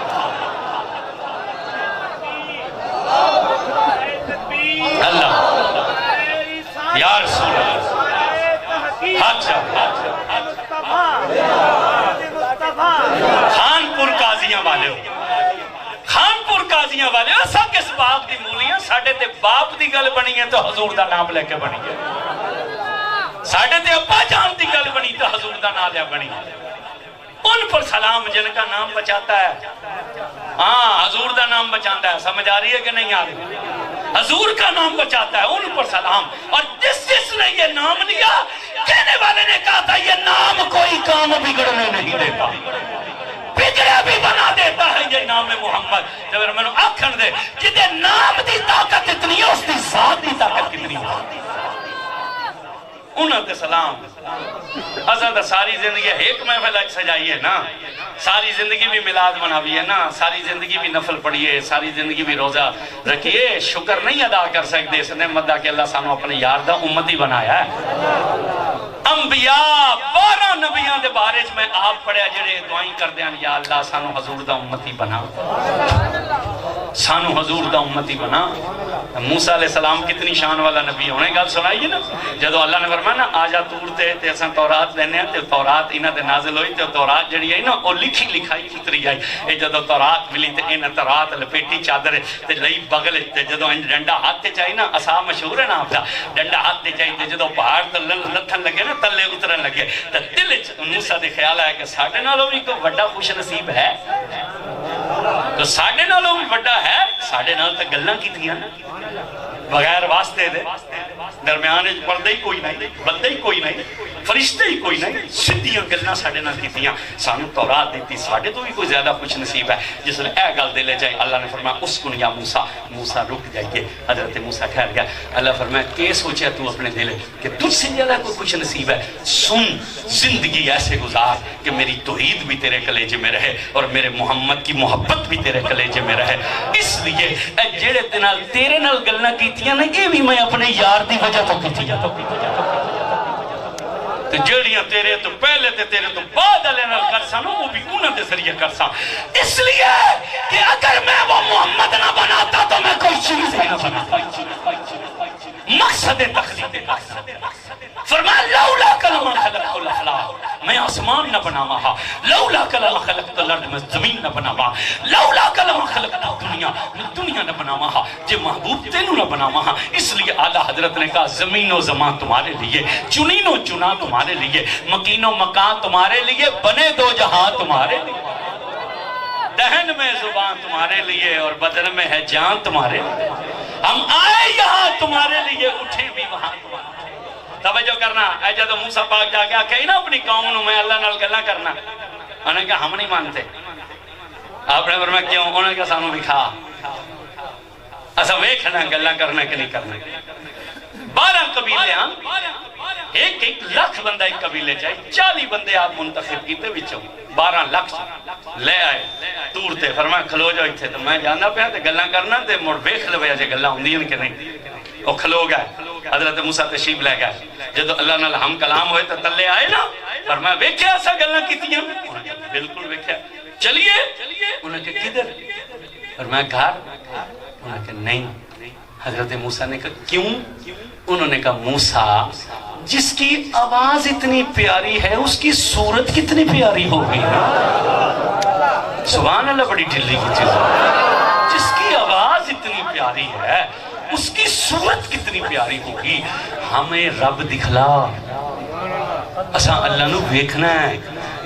اللہ یا رسول اللہ خانپور قاضیاں والے ہو، خانپور قاضیاں والے ہو، سب کس باپ دی مولیاں ساڑھے تے باپ دی گل بنی ہے تو حضور دا نام لے کے بنی ہے، ساڑھے تے ابا جان دی گل بنی تو حضور دا نام لے بنی ہے۔ ان پر سلام جن کا نام بچاتا ہے، ہاں حضور دا نام بچاتا ہے، سمجھ آ رہی ہے کہ نہیں آ رہی؟ حضور کا نام بچاتا ہے، ان پر سلام۔ اور جس نے یہ نام لیا، کہنے والے نے کہا تھا یہ نام کوئی کام بگڑنے نہیں دیتا، بگڑے بھی بنا دیتا ہے یہ نام محمد۔ جب میں نے آکھن دے جدے نام دی طاقت اتنی ہے، اس دی ذات دی طاقت کتنی ہے، انہوں نے سلام۔ ازاد ساری زندگی ایک محفل اچ سجائیے نا، ساری زندگی بھی میلاد مناویے نا، ساری زندگی بھی نفل پڑھیے، ساری زندگی بھی روزہ رکھیے، شکر نہیں ادا کر سکتے اس نعمت دا کہ اللہ سانو اپنے یار دا امتی بنایا ہے۔ انبیاء 12 نبیان دے بارے میں آپ پڑھیا جڑے دعائیں کر دیاں، یا اللہ سانو حضور دا امتی بنا، سانو حضور دا امتی بنا۔ موسیٰ علیہ السلام کتنی شان والا نبی ہونے گل سنائیے نا، جدو اللہ نے فرمایا نا آجا تور تے اساں تورات لینے ہیں، تے تورات انہاں دے نازل ہوئی، تے تورات جڑی ہے نا وہ لکھی لکھائی اتری آئی۔ اے جدو تورات ملی تے انہاں تورات لپیٹی چادر تے لئی بغل تے جدو ڈنڈا ہاتھ تے چاہی نا، اسا مشہور ہے نا آپ دا، ڈنڈا ہاتھ تے چاہی تے جدو پہاڑ تے لتھن لگے نا، تلے اترن لگے، تے دل وچ موسیٰ دے خیال آیا کہ ساڈے نالوں بھی کوئی بڑا خوش نصیب ہے، تو ساڈے نالوں بھی بڑا ہے، ساڈے نال تے گلاں کیتیاں بغیر واسطے دے، درمیان پردے ہی کوئی نہیں، بندے ہی کوئی نہیں، فرشتے ہی کوئی نہیں، سدھیاں گلاں ساڈے نال کیتیاں، سانو تورات دیتی، ساڈے تو بھی کوئی زیادہ خوش نصیب ہے۔ جس نے اے گل دے لے جائے، اللہ نے فرمایا اسکن یا موسیٰ، موسیٰ رک جائیے۔ حضرت موسیٰ ٹھہر گیا۔ اللہ فرمایا کہ سوچیا تو اپنے دل کہ تجھ سے زیادہ کوئی خوش نصیب ہے؟ سن، زندگی ایسے گزار کہ میری توحید بھی تیرے کلیجے میں رہے اور میرے محمد کی محبت بھی تیرے کلیجے میں رہے۔ اس لیے اے جڑے تیرے نال گلاں کیتیاں نا، یہ بھی میں اپنے یار دی وجہ تو کیتیاں، تے جڑیاں تیرے تو پہلے تے تیرے تو بعد علیہ نال کرساں نا، وہ بھی انہاں دے ذریعے کرساں، اس لیے کہ اگر میں وہ محمد نہ بناتا تو میں کوئی چیز ہی نہ بناتا۔ مقصد تخلیق فرمایا لولا کلمہ خلقت الافلاق، میں آسمان نہ بناواں، لولا کلمہ خلقت الارض، میں زمین نہ بناواں، لولا کلمہ خلقت الدنیا، میں دنیا نہ بناواں، جے محبوب تینوں نہ بناواں۔ اس لیے اعلیٰ حضرت نے کہا زمین و زمان تمہارے لیے، چنین و چنا تمہارے لیے، مکین و مکان تمہارے لیے، بنے دو جہاں تمہارے لیے، دہن میں زبان تمہارے لیے اور بدن میں ہے جان تمہارے لیے، ہم آئے یہاں تمہارے لیے، اٹھیں بھی وہاں تمہارے لیے۔ توجہ کرنا، اے جدو موسیٰ پاک جا گیا کہیں نا اپنی قوم نو میں اللہ نال گلاں کرنا، انہوں نے کہا ہم نہیں مانتے۔ آپ نے فرمایا کیوں؟ انہوں نے کہا سانو دکھا، اسا ویکھنا گلاں کرنا کہ نہیں کرنا۔ 12 قبیلے ہاں، ایک لاکھ بندہ ایک قبیلے چاہیے، 40 بندے آپ منتخب کیتے وچوں 12 لاکھ لے آئے دور تے، فرمایا کھلو جاؤ اتھے، تو میں جانا پیا تے گلاں کرنا تے مڑ ویکھ لو جے گلاں ہوندیاں کہ نہیں۔ وہ کھلو گئے، حضرت موسیٰ تشریف لے گئے، جدو اللہ نال ہم کلام ہوئے تو تلے آئے نا، فرمایا ویکھیا ایسا گلاں کیتیاں؟ بالکل ویکھیا۔ چلیے، انہوں نے کہا کدھر؟ فرمایا گھر؟ انہوں نے کہا نہیں۔ حضرت موسیٰ نے کہا کیوں؟ انہوں نے کہا موسیٰ جس کی آواز اتنی پیاری ہے اس کی صورت کتنی پیاری ہوگی۔ سبحان اللہ، بڑی ڈھلی کی چیز ہے، جس کی آواز اتنی پیاری ہے اس کی صورت کتنی پیاری ہوگی۔ ہمیں رب دکھلا، اساں اللہ نو ویکھنا ہے۔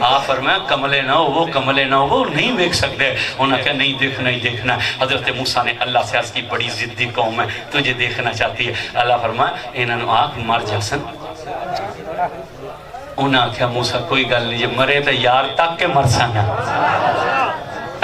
آپ فرمایا کملے نہ ہو، وہ کملے نہ ہو، وہ نہیں ویکھ سکتے۔ انہوں نے کہا نہیں دیکھنا ہی دیکھنا۔ حضرت موسیٰ نے اللہ سے عرض کی بڑی ضدی قوم ہے، تجھے دیکھنا چاہتی ہے۔ اللہ فرمایا انہوں نے آنکھ مر جاسن۔ انہوں نے کہا موسیٰ کوئی گل نہیں، مرے تو یار تک کے مر سانا۔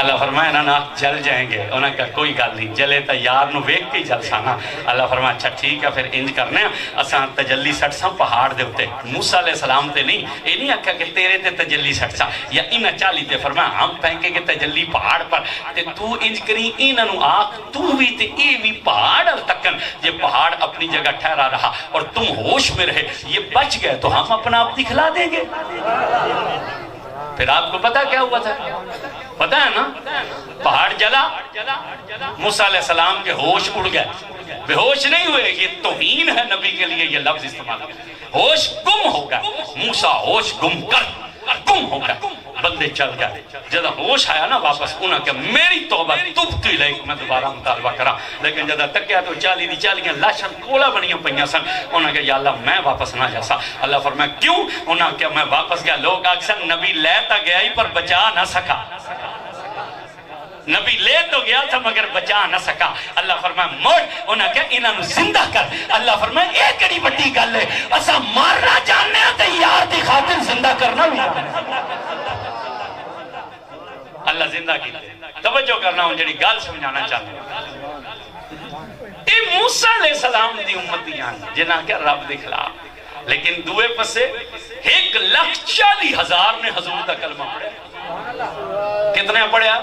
اللہ فرمایا انہوں نے جل جائیں گے۔ انہوں نے کہا کوئی گل نہیں، جلے تا یار نو ویک کے جل سانا۔ اللہ فرمایا اچھا ٹھیک ہے پھر انج کرنے ہیں، اساں تجلی سٹ ساں پہاڑ دے ہوتے۔ موسیٰ علیہ السلام تے نہیں، یہ نہیں آکھا کہ تیرے تے تجلی سٹ ساں یا انہ چالی تے، فرمایا ہم پہنکے کہ تجلی پہاڑ پر تے تو انج کری انہوں نے آکھ تو بھی تے اے بھی پہاڑ اور تکن۔ یہ پہاڑ اپنی جگہ ٹھہرا رہا اور تم ہوش میں رہے، یہ بچ گئے تو ہم اپنا آپ دکھلا دیں گے۔ پھر آپ کو پتا کیا ہوا تھا؟ پتہ ہے نا پہاڑ جلا، موسیٰ علیہ السلام کے ہوش اڑ گئے، بے ہوش نہیں ہوئے، یہ توہین ہے نبی کے لیے یہ لفظ استعمال کیا، ہوش گم ہو گیا، موسیٰ ہوش گم ہو گیا، بندے چل گئے، جدہ ہوش آیا نا واپس انہاں کہ میری توبہ تبت الیک، میں دوبارہ مطالبہ کرا، لیکن جدہ تکیا تو 40 لاشاں کولا بنیاں پہنیاں سن، انہاں کہ یا اللہ میں واپس نہ جاسا، اللہ فرمایا کیوں؟ انہاں کہ میں واپس گیا، لوگ اکثر نبی لے تا گیا ہی پر بچا نہ سکا، نبی لے تو گیا تھا مگر بچا نہ سکا، اللہ فرمایا موڑ، انہاں کہ انہاں نو زندہ کر، اللہ فرمایا ایک کڑی بڑی گل ہے، اسا مارنا جاننے ہیں تے یار دی خاطر زندہ کرنا بھی جاننے ہیں، اللہ زندہ کی توجہ کرنا ہوں جڑی گل سمجھانا چاہتے ہیں، اے موسیٰ علیہ السلام دی امتیان جنہاں کہ رب دکھلا، لیکن دوئے پسے 1,40,000 نے حضور دا کلمہ پڑھا، کتنے پڑھیا؟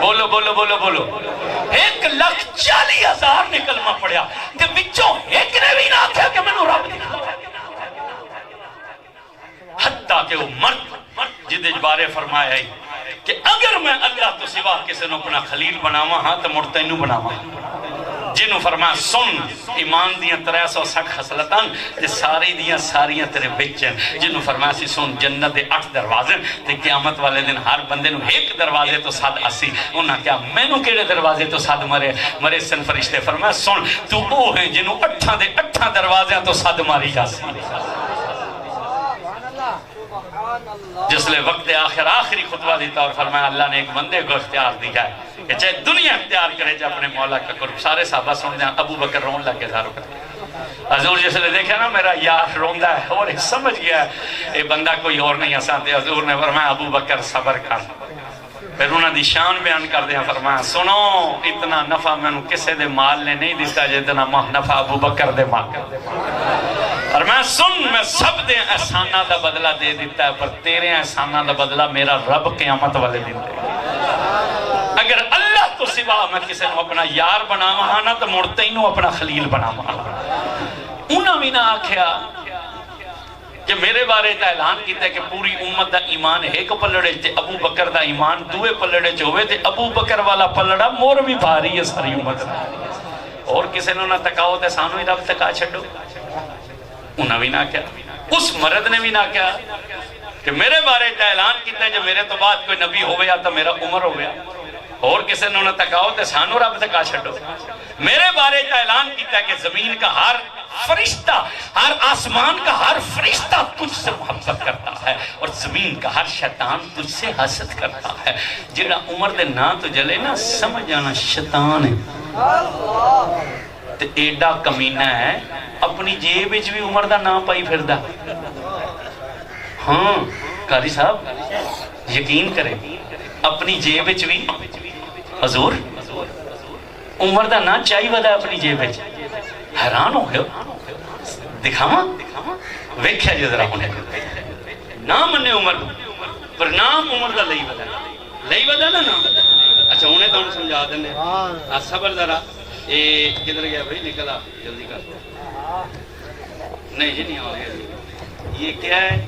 بولو بولو بولو بولو، 1,40,000 نے کلمہ پڑھیا، کہ بچوں ایک نے بھی نہ آکھا کہ میں نے رب دکھلا، حتیٰ کہ وہ مرد جدے بارے فرمایا ہے کہ اگر میں اللہ تو سوا کسی نے اپنا خلیل بناوا ہاں تو مڑتا انہوں بناوا، جنہوں فرمایا سن ایمان دیاں 360 خصلتاں تے ساری دیاں ساریاں تیرے بچن، جنہوں فرمایا سی سن جنت دے 8 دروازے تے قیامت والے دن ہر بندے نو ایک دروازے تو ساتھ اسی، انہاں کیا میں نو کیڑے دروازے تو ساتھ مرے سن فرشتے، فرمایا سن تو وہ ہیں جنہوں 8 دروازے تو ساتھ ماری جاسی، جس لئے وقت آخری خطبہ دیتا اور فرمایا اللہ نے ایک بندے کو اختیار دیا ہے کہ چاہے دنیا اختیار کرے جا اپنے مولا کا قرب، سارے صحابہ سن دیں ابو بکر رون لگ کے دارو کرتے، حضور جس لئے دیکھا نا میرا یار روندہ ہے اور سمجھ گیا ہے یہ بندہ کوئی اور نہیں آسان دے، حضور نے فرمایا ابو بکر صبر کر، پھر انہوں نے شان بیان کر دیا، فرمایا سنو اتنا نفع میں نے کسے دے مال نے نہیں دیتا جتنا نفع ابو بکر دے مال کر دے، اور میں سن میں سب دے احسانہ دا بدلہ دے دیتا ہے پر تیرے احسانہ دا بدلہ میرا رب قیامت والے دن دے، اگر اللہ تو سوا میں کسے نو اپنا یار بنا مہانا تو مڑتے ہی نو اپنا خلیل بنا مہانا، انہوں بھی نہ آکھیا کہ میرے بارے تا اعلان کیتا ہے کہ پوری امت دا ایمان ایک پلڑے تے ابو بکر دا ایمان دوے پلڑے چوے تے ابو بکر والا پلڑا مور بھی بھاری ہے ساری امت دا، اور کسے نو نہ تکاؤ تے سانو ہی رب تکا چھڑو، انہوں بھی نہ کیا، اس مرد نے بھی نہ کیا کہ میرے بارے تا اعلان کیتا ہے جو میرے تو بعد کوئی نبی ہویا تو میرا عمر ہویا، اور کسے نو نہ تکاؤ تے سانو رب تکا چھڑو، میرے بارے تا اعلان کیتا ہے کہ زمین کا ہر فرشتہ، ہر آسمان کا ہر فرشتہ تجھ سے محبت کرتا ہے اور زمین کا ہر شیطان تجھ سے حسد کرتا ہے، جیڑا عمر دے نا تو جلے نا سمجھ جانا شیطان ہے، تے ایڈا کمینہ ہے اپنی جیب وچ بھی عمر دا نا پائی پھر دا، ہاں قاری صاحب یقین کریں اپنی جیب وچ بھی حضور عمر دا نا چاہی ودا اپنی جیب وچ، حیران ہو گئے دکھاواں ویکھیا جی ذرا ہونے نام مننے عمر پر نام عمر دا لئی ودا نا نام، اچھا انہیں تو انہیں سمجھا دینے صبر ذرا یہ کدھر گیا بھائی نکلا جلدی کر نہیں جی نہیں آ گیا، یہ کیا ہے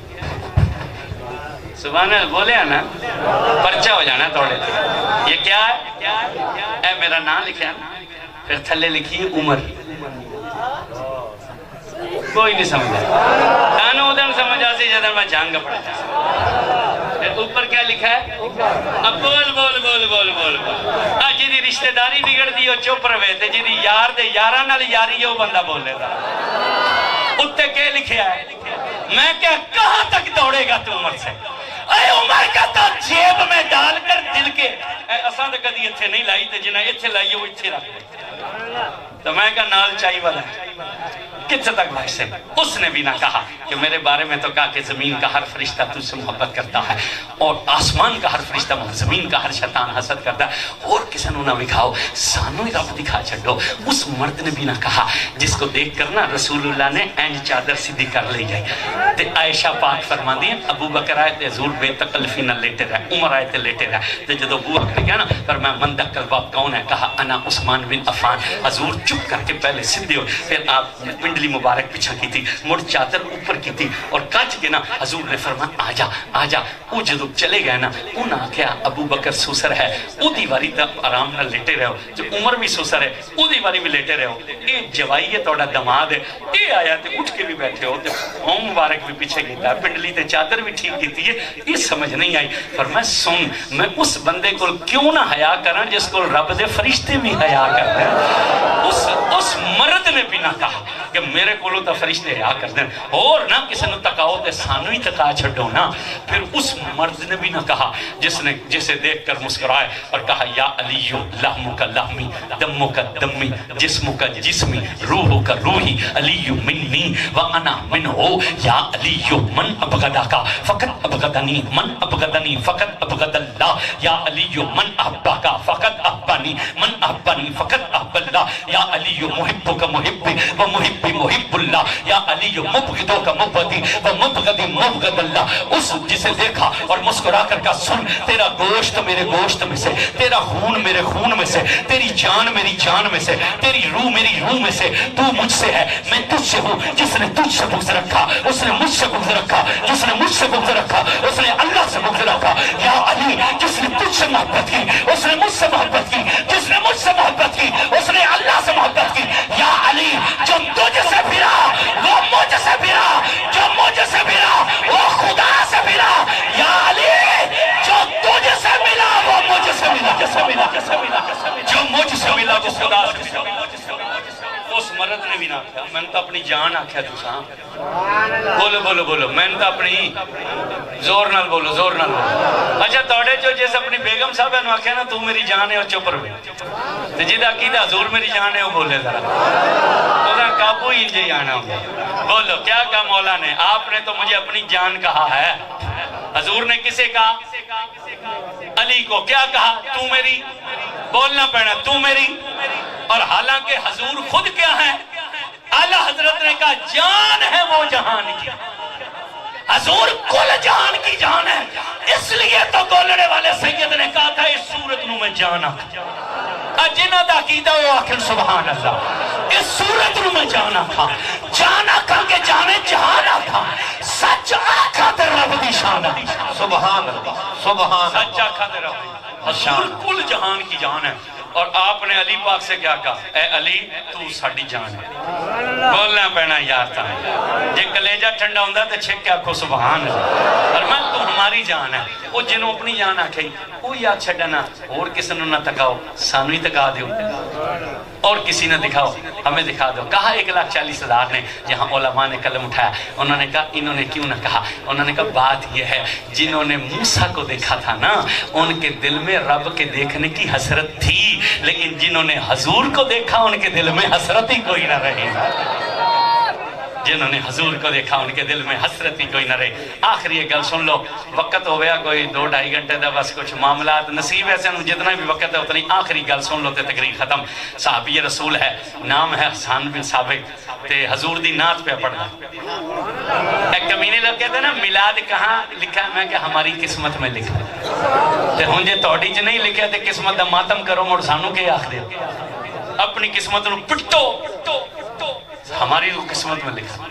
سبحان اللہ بولے ہیں نا پرچہ ہو جانا تھوڑے، یہ کیا ہے اے میرا نام لکھا پھر تھلے لکھی عمر، کوئی نہیں سمجھا کانو ادھر سمجھا سی جدر میں جانگ پڑا پھر اوپر کیا لکھا ہے اب بول بول بول بول بول بول جی دی رشتہ داری بگڑ دی ہو چپ روے تھے جی دی یار دے یاران والی یاری ہے وہ بندہ بول لے دا اتنے کیا لکھیا ہے میں کیا کہاں تک دوڑے گا تو عمر سے، اے عمر کا تو جیب میں ڈال کر دل کے اساں تے کدی ایتھے نہیں لائی تے جنہیں ایتھے لائی وہ ایتھے رکھ تو میں کہا نال چاہی والا کتنے تک بھائی سے اس نے بھی نہ کہا کہ میرے بارے میں تو کہا کہ زمین کا ہر فرشتہ تجھ سے محبت کرتا ہے اور آسمان کا ہر فرشتہ زمین کا ہر شیطان حسد کرتا ہے، اور کسی نے نہ دکھاؤ سانو ہی رب دکھا چھڑو، اس مرد نے بھی نہ کہا جس کو دیکھ کر نا رسول اللہ نے اینج چادر سیدھی کر لی جائے تے عائشہ پاک فرما دی ابو بکر آئے تے حضور بے تکلفی نہ لیٹے رہے، عمر آئے تے لیٹے رہے تے جدو ابو بکر کیا نا پر میں مندہ قلبہ کون ہے، کہا انا عثمان بن عفان، حضور چپ کر کے پہلے سدھے ہو پھر آپ نے پنڈلی مبارک پیچھا کی تھی مڑ چادر اوپر کی تھی اور کچ کے نا حضور نے فرمایا آ جا وہ جدو چلے گئے نا انہاں آکھیا ابو بکر سوسر ہے او دی واری تا آرام نہ لیٹے رہو جو عمر بھی سوسر ہے او دی واری بھی لیٹے رہو اے جوائی ہے توڑا دماد ہے اے آیا تے اٹھ کے بھی بیٹھے ہو تے ہوں مبارک بھی پیچھے گیتا ہے پنڈلی تے چادر بھی ٹھیک کیتی ہے یہ سمجھ نہیں آئی فرمایا سن میں اس بندے کو کیوں نہ حیا کرنا جس کو رب دے فرشتے بھی حیا کرتے ہیں اس مرد نے بھی نہ کہا کہ میرے کولو تا فرشتے حیا کر دیں اور نہ کسی نے تکاؤ تے سانو ہی تکا چھڑو نا پھر اس مرد نے بھی نہ کہا جسے دیکھ کر مسکرائے اور کہا یا علیو لحمک لحمی دمک دمی جسمک جسمی روحک روحی علیو منی وانا منہو یا علیو من ابغداکا فقط ابغدنی من ابغدنی فقط ابغد اللہ یا علیو من احباکا فقط احبانی من احبانی فقط احب اللہ یا علیو محبک محبی و محبی محب اللہ یا علیو مبغدوک مبغدی و مبغدی مبغد اللہ اس جسے دیکھا اور مسکرا کر کہا سن تیرا گوشت میرے گوشت میں سے تیرا خون میرے خون میں سے تیری جان میری جان میں سے تیری روح میری روح میں سے تو مجھ سے ہے میں تجھ سے ہوں جس نے تجھ سے بغض رکھا اس نے مجھ سے بغض رکھا جس نے مجھ سے بغض رکھا اس نے اللہ سے بغض رکھا یا علی جس نے تجھ سے محبت کی اس نے مجھ سے محبت کی جس نے مجھ سے محبت کی اس نے اللہ سے محبت کی یا علی جو تجھ سے پھرا وہ مجھ سے پھرا جو مجھ سے پھرا وہ خدا سے پھرا یا علی جو تجھ سے ملا وہ مجھ سے ملا جو مجھ سے ملا وہ خدا سے ملا اس مرد نے بھی نہ کیا میں نے تو اپنی جان آکھیا تساں بولو بولو بولو میں نے تو اپنی زور نال بولو زور نال بولو اچھا توڑے جو جیسے اپنی بیگم صاحب ہے آکھیا نا تو میری جان ہے اور چپ رہے تے جدا عقیدہ حضور میری جان ہے وہ بولے ذرا تو ذرا قابو ہی جی آنا ہوگا بولو کیا کہا مولا نے آپ نے تو مجھے اپنی جان کہا ہے حضور نے کسے کہا علی کو کیا کہا تو میری بولنا پڑنا تو میری اور حالانکہ حضور خود کیا ہے اعلیٰ حضرت نے کہا جان ہے وہ جہان کی حضور کل جہان کی جان ہے اس لیے تو گولڑے والے سید نے کہا تھا اس صورت نو میں جانا جنہ دا عقیدہ وہ آخر سبحان اللہ اس صورت نو میں جانا تھا جانا کھا کے جانے جہانا تھا سچ آکھا تے رب دی شان سبحان اللہ سبحان سچ آکھا تے رب حضور کل جہان کی جان ہے اور آپ نے علی پاک سے کیا کہا اے علی تو ساڑی جان ہے بولنا پینا یار تھا جے کلیجہ ٹھنڈا ہوندہ تے چھک کے آکھو سبحان اللہ اور میں تو ہماری جان ہے وہ جنہوں اپنی جان آکھیں وہ یاد چھڑنا اور کسی نے نہ تکاؤ سانو ہی تکا دے اور کسی نے دکھاؤ ہمیں دکھا دو کہا 1,40,000 نے جہاں علماء نے قلم اٹھایا انہوں نے کہا انہوں نے کیوں نہ کہا انہوں نے کہا بات یہ ہے جنہوں نے موسیٰ کو دیکھا تھا نا ان کے دل میں رب کے دیکھنے کی حسرت تھی لیکن جنہوں نے حضور کو دیکھا ان کے دل میں حسرت ہی کوئی نہ رہی جنہوں نے حضور کو دیکھا ان کے دل میں حسرت ہی کوئی نہ رہے آخری یہ گل سن لو وقت ہو گیا کوئی 2-2.5 گھنٹے دا بس کچھ معاملات نصیب ایسے جتنا بھی وقت ہے اتنی آخری گل سن لو تے تقریر ختم صحابی رسول ہے نام ہے حسان بن ثابت تے حضور دی نعت پہ پڑھنا ایک کمینے لوگ کہتے ہیں نا میلاد کہاں لکھا ہے میں کہ ہماری قسمت میں لکھا ہے تے ہوں جے توڑی چ نہیں لکھا تے قسمت دا ماتم کرو مڑ سانو کے آخ دے اپنی قسمت نو پٹو ہماری وہ قسمت میں لکھا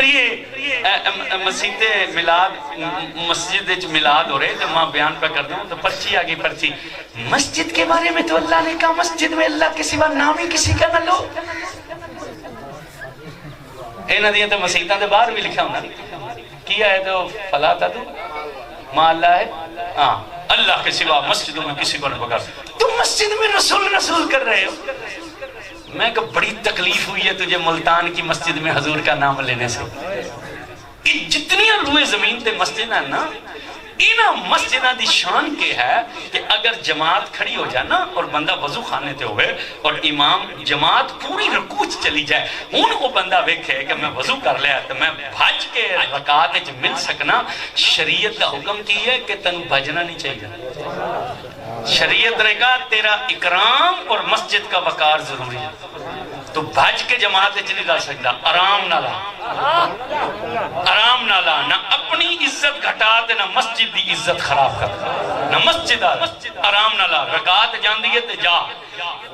یہ مسجد ملاد مسجد ملاد ہو رہے جب ماں بیان پہ کر دوں تو پرچی آگئی پرچی مسجد کے بارے میں تو اللہ نے کہا مسجد میں اللہ کے سوا نام ہی کسی کا نہ لو اے ندیاں تو مسیحتاں دے باہر بھی لکھا ہونا کیا ہے تو فلا تھا تو ماں اللہ ہے ہاں اللہ کے سوا مسجدوں میں کسی کو نہ پکار تم مسجد میں رسول کر رہے ہو میں کہ بڑی تکلیف ہوئی ہے تجھے ملتان کی مسجد میں حضور کا نام لینے سے جتنی روئے زمین تے مسجد ہے نا اینا مسجدہ دی شان کے ہے کہ اگر جماعت کھڑی ہو جائے نا اور بندہ وضو خانے تے ہوئے اور امام جماعت پوری رکوع چلی جائے ان کو بندہ ویکھے کہ میں وضو کر لیا تو میں بھج کے رکعت وچ مل سکنا شریعت کا حکم کی ہے کہ تن بھجنا نہیں چاہیے شریعت نے کہا تیرا اکرام اور مسجد کا وقار ضروری ہے تو بھج کے جماعت نہیں کر سکتا، آرام نہ لا، آرام نہ لا، نہ اپنی عزت گھٹا دے نہ مسجد دی عزت خراب کر، نہ مسجد آرام نہ لا، رکعت جاندی ہے تے جا۔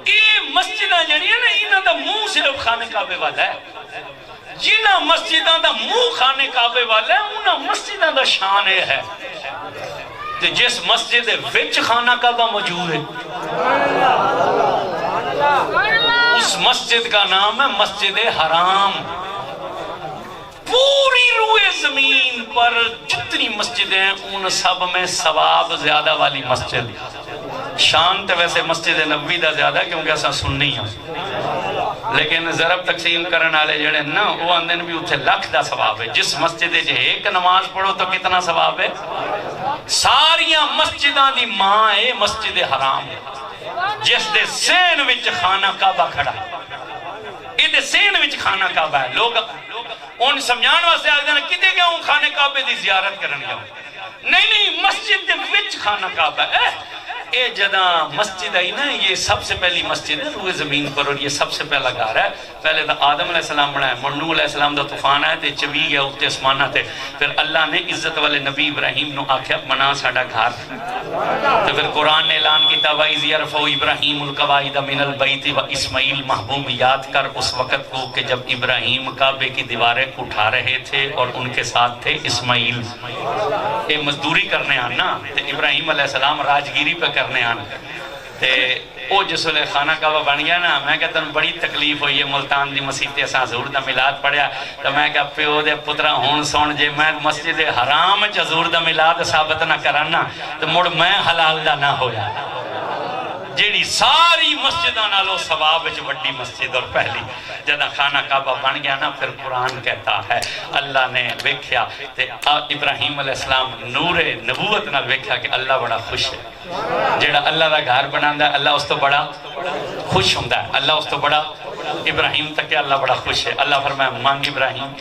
یہ مسجدہ جڑی ہے نا، انہاں دا منہ صرف خانے کعبے والا ہے، جنہ مسجداں دا منہ خانے کعبے والا ہے انہاں مسجداں دا شان ہے تے جس مسجد وچ خانہ کعبہ موجود ہے اس مسجد کا نام ہے مسجد حرام۔ پوری روئے زمین پر جتنی مسجدیں ہیں ان سب میں ثواب زیادہ والی مسجد، شان تے ویسے مسجد نبوی دا زیادہ کیونکہ ایسا سننی ہے، لیکن ضرب تقسیم کرنے والے جڑے نا وہ آندے بھی اتنے لکھ دا ثواب ہے۔ جس مسجد ایک نماز پڑھو تو کتنا ثواب ہے؟ ساریاں مسجداں دی ماں ہے مسجد حرام، جس دے سین وچ خانہ کعبہ کھڑا ہے، یہ دے سین وچ خانہ کعبہ ہے۔ لوگ ان سمجھان واسطے آگے نا کتے گیا ہوں خانہ کعبے دی زیارت کرنے گیا ہوں، نہیں مسجد دے وچ خانہ کعبہ ہے۔ اے جدہ مسجد آئی نا، یہ سب سے پہلی مسجد ہے روئے زمین پر، اور یہ سب سے پہلا گھر ہے۔ پہلے تو آدم علیہ السلام بنایا، نوح علیہ السلام دا طوفان آئے تے چوی گیا اتے اسمانہ تے، پھر اللہ نے عزت والے نبی ابراہیم نو آکھیا بنا ساڑا گھر، تو پھر قرآن نے اعلان کیتا وَإِذْ يَرْفَعُ إِبْرَاهِيمُ الْقَوَاعِدَ مِنَ الْبَيْتِ وَإِسْمَعِيلُ محبوب یاد کر اس وقت کو کہ جب ابراہیم کعبے کی دیواریں اٹھا رہے تھے اور ان کے ساتھ تھے اسماعیل۔ یہ مزدوری کرنے آنا تے ابراہیم علیہ السلام راجگیری پہ کرنے آنا تے او جس ویلے خانہ کعبہ بن گیا نا، میں کہتا ہوں بڑی تکلیف ہوئی ہے ملتان دی مسیح تے اساں حضور دا میلاد پڑھیا، تو میں کہا پیو دے پترا ہون سون جے میں مسجد حرام چ حضور دا میلاد ثابت نہ کرانا تو مڑ میں حلال دا نہ ہویا، جیڑی ساری مسجداں نالوں ثواب وچ وڈی مسجد اور پہلی جدہ خانہ کعبہ بن گیا نا، پھر قرآن کہتا ہے اللہ نے ویکھیا تے ابراہیم علیہ السلام نور نبوت نال ویکھیا کہ اللہ بڑا خوش ہے، جیڑا اللہ دا گھر بناندا ہے اللہ اس تو بڑا خوش ہوندا ہے، اللہ اس تو بڑا ابراہیم تک کہ اللہ بڑا خوش ہے۔ اللہ فرمایا مانگ ابراہیم،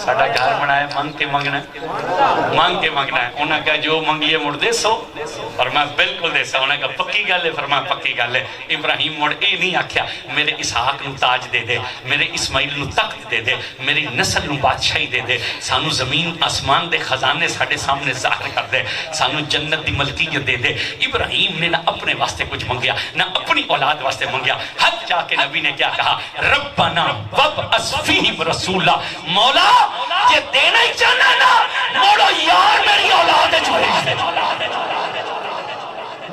ساڑا گھر بنایا مانگ کے مانگنا ہے، مانگ کے مانگنا ہے۔ انہوں نے کہا جو مانگیے مڑ دے سو، فرمایا بالکل دے سو۔ انہوں نے کہا پکی گل ہے، فرمایا پکی گل ہے۔ ابراہیم مڑ اے نہیں آکھیا میرے اسحاق نو تاج دے دے، میرے اسماعیل نو تخت دے دے، میری نسل نو بادشاہی دے دے، سانو زمین آسمان دے خزانے ساڑے سامنے ظاہر کر دے، سانو جنت دی ملکیت دے دے۔ ابراہیم نے نہ اپنے واسطے کچھ منگیا نہ اپنی اولاد واسطے منگیا، حد جا کے نبی نے کیا کہا ربنا وابعث فیہم رسولا، مولا یہ دینا ہی چاہنا نا موڑو یار میری اولاد چھوڑی دے،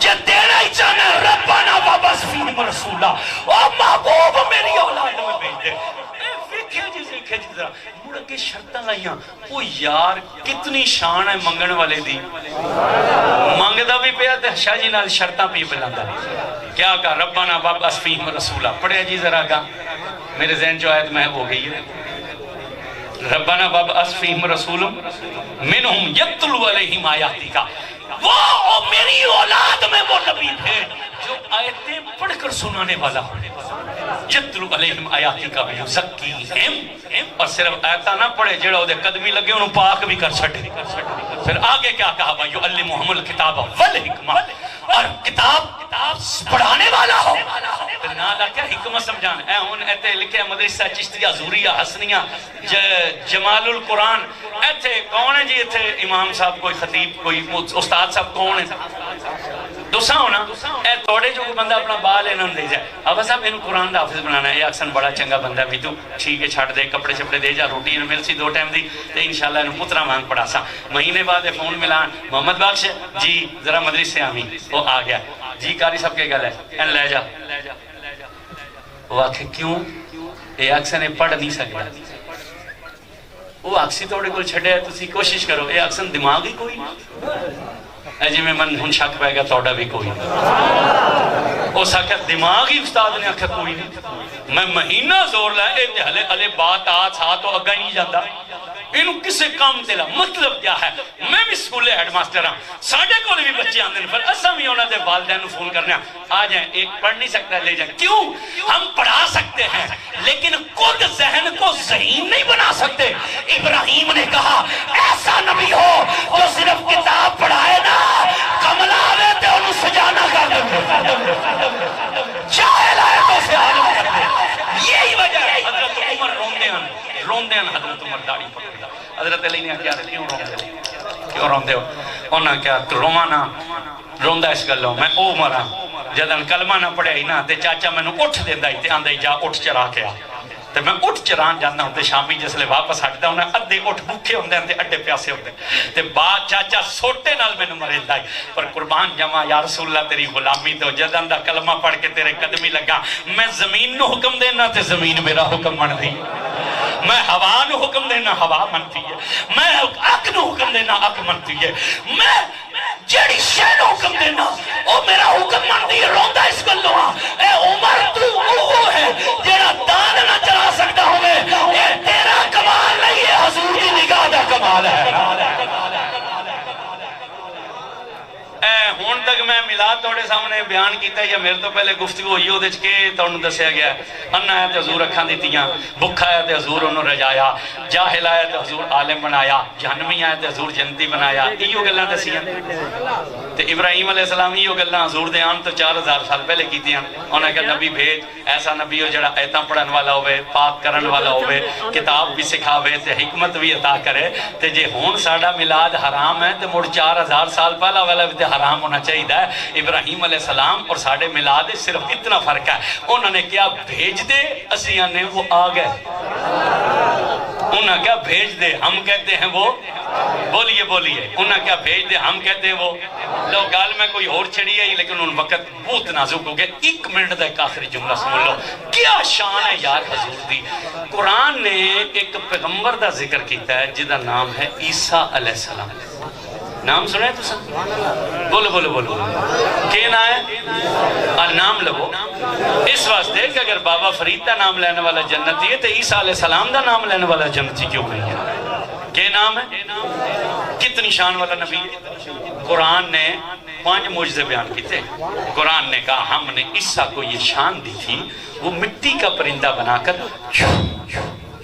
یہ دینا ہی چاہنا ربنا وابعث فیہم رسولا، او محبوب میری اولاد میں بھیج دے۔ ویکھے جی ذرا مڑ کے شرطاں لائیاں، وہ یار کتنی شان ہے منگن والے دی، منگدا بھی پیا تے شاہ جی نال شرطاں پی بلاندا، کیا کہا ربنا وابعث فیہم رسولا، پڑھے جی ذرا کا میرے ذہن جو آیت میں ہو گئی ہے، ربنا وابعث فیہم رسول منہم یتلو علیہم آیاتک، وہ میری اولاد میں وہ نبی تھے جو آیتیں پڑھ کر سنانے والا ہو، یتلو علیہم آیاتک ویزکیہم، اور صرف آیتاں نہ پڑھے جڑا او دے قدمی لگے انہوں پاک بھی کر چھٹے۔ پھر آگے کیا کہا وَيُعَلِّمُهُمُ الْكِتَابَ وَالْحِکْمَةَ، اور کتاب پڑھانے والا ہو۔ پھر نالا کیا حکمت سمجھان اے ہون ایتے لکھے مدرسہ چشتیہ زوریہ حسنیہ جمال القرآن، ایتے کون ہے جی ایتے امام صاحب کوئی خطیب کوئی استاد صاحب کون ہے دوسرا ہونا اے توڑے جو کوئی بندہ اپنا بال انہوں دے جائے اب صاحب انہوں قرآن دا حافظ بنانا ہے، یہ اکثر بڑا چنگا بندہ بھی تو ٹھیک ہے چھاڑ دے کپڑے شپڑے دے جا روٹی انہوں مل سی 2 ٹائم دی تے انشاءاللہ انہوں پترہ مانگ پڑا سا۔ مہینے بعد فون ملان محمد بخش جی ذرا مدرس سے آمین، وہ آ گیا جی قاری صاحب کے گل ہے این لے جا، وہ آکھے کیوں یہ اکثر نے پڑھ نہیں سکتا، وہ اکسی توڑے کو چھڑے ہے تسی کوشش کرو، یہ اکثر دماغ ہی کوئی اے جی میں من ہن شک پہ گا توڑا بھی کوئی نہیں، اس آکھا دماغی استاد نے آکھا کوئی نہیں، میں مہینہ زور لائے اے تحلے علی بات آت سا تو اگا نہیں جاندہ، انہوں کسے کام تیلا مطلب کیا ہے، میں بھی سکولے ہیڈ ماسٹر ہاں، ساڑھے کو بھی بچے آندے ہیں، پر اسا بھی ہونا دے والدین فون کرنے آ جائیں، ایک پڑھ نہیں سکتا لے جائیں، کیوں ہم پڑھا سکتے ہیں لیکن خود ذہن کو ذہین نہیں بنا سکتے۔ ابراہیم نے کہا ایسا نبی ہو جو صرف کتاب پڑھائے نا کمل آوے تے انہوں سجانا کر دے، چاہے لائے تو اسے حالم کر دے، یہی روندے ہیں حضرت عمر داڑھی پکڑدا حضرت علی نے کہا کیوں روندے ہو کیوں روندے ہو انہاں کہا رواں نہ روندا اس گلوں میں او مراں جدن کلمہ نہ پڑھیا ہی نا تے چاچا مینوں اٹھ دیندا ہی تے آندا ہی جا اٹھ چرا کے آ تے میں اٹھ چران جانا ہوں تے شامی جسلے واپس ہٹدا ہوں ادھے اٹھ بھوکے ہوندے تے اڈے پیاسے ہوندے تے بعد چاچا سوٹے نال مینوں مریندا ہی پر قربان جاواں یا رسول اللہ تیری غلامی تو جدن دا کلمہ پڑھ کے تیرے قدمی لگا میں زمین نو حکم دینا تے زمین میرا حکم مندی میں ہوا نو حکم دینا ہوا منتی ہے میں اک نو حکم دینا اک منتی ہے میں جیڑی شے نو حکم دینا او میرا حکم منتی ہے روندا اس گلوں اے عمر تو او ہے جیڑا دان نہ چلا سکتا ہوئے اے تیرا کمال نہیں ہے حضور کی نگاہ دا کمال ہے ہون تک میں میلاد توڑے سامنے بیان کیتا ہے یا میرے تو پہلے گفتگو ہوئی ہو دچ کے تو انہوں دسیا گیا انہ آیا تے حضور اکھاں دیتیاں بھکھا آیا تے حضور انہوں رجایا جاہل آیا تے حضور عالم بنایا جہنمی آیا تے حضور جنتی بنایا ایو گلاں دسیاں تے ابراہیم علیہ السلام ایو گلاں حضور دے آن تو 4000 سال پہلے کیتیاں انہوں نے کہا نبی بھیج ایسا نبی ہو جڑا ایتاں پڑھن والا ہوئے پاک کرن والا ہوئے کتاب بھی سکھاوے تے حکمت بھی عطا کرے تے جے ہون ساڑا میلاد حرام ہے تے مڑ 4000 سال پہلا والا بھی تے حرام ہونا چاہیے ہے ابراہیم علیہ السلام اور ساڑھے میلاد صرف اتنا فرق ہے انہوں نے کیا بھیج دے اسیاں نے وہ آ گئے انہوں نے کیا بھیج دے ہم کہتے ہیں وہ بولیے بولیے انہوں نے کیا بھیج دے ہم کہتے ہیں وہ لو گال میں کوئی اور چھڑی ہے لیکن ان وقت بہت نازک ہو گئے 1 منٹ دا ایک آخری جملہ سن لو کیا شان ہے یار حضور دی قرآن نے ایک پیغمبر دا ذکر کیتا ہے جدا نام ہے عیسیٰ علیہ السلام نام سنے تو سن بولو بولو بولو کیا ہے اور نام لگو اس واسطے کہ اگر بابا فرید دا نام لینے والا جنتی ہے تو عیسیٰ علیہ السلام دا نام لینے والا جنتی کیوں نہیں ہے کیا نام ہے کتنی شان والا نبی ہے قرآن نے 5 معجزے بیان کیتے قرآن نے کہا ہم نے عیسیٰ کو یہ شان دی تھی وہ مٹی کا پرندہ بنا کر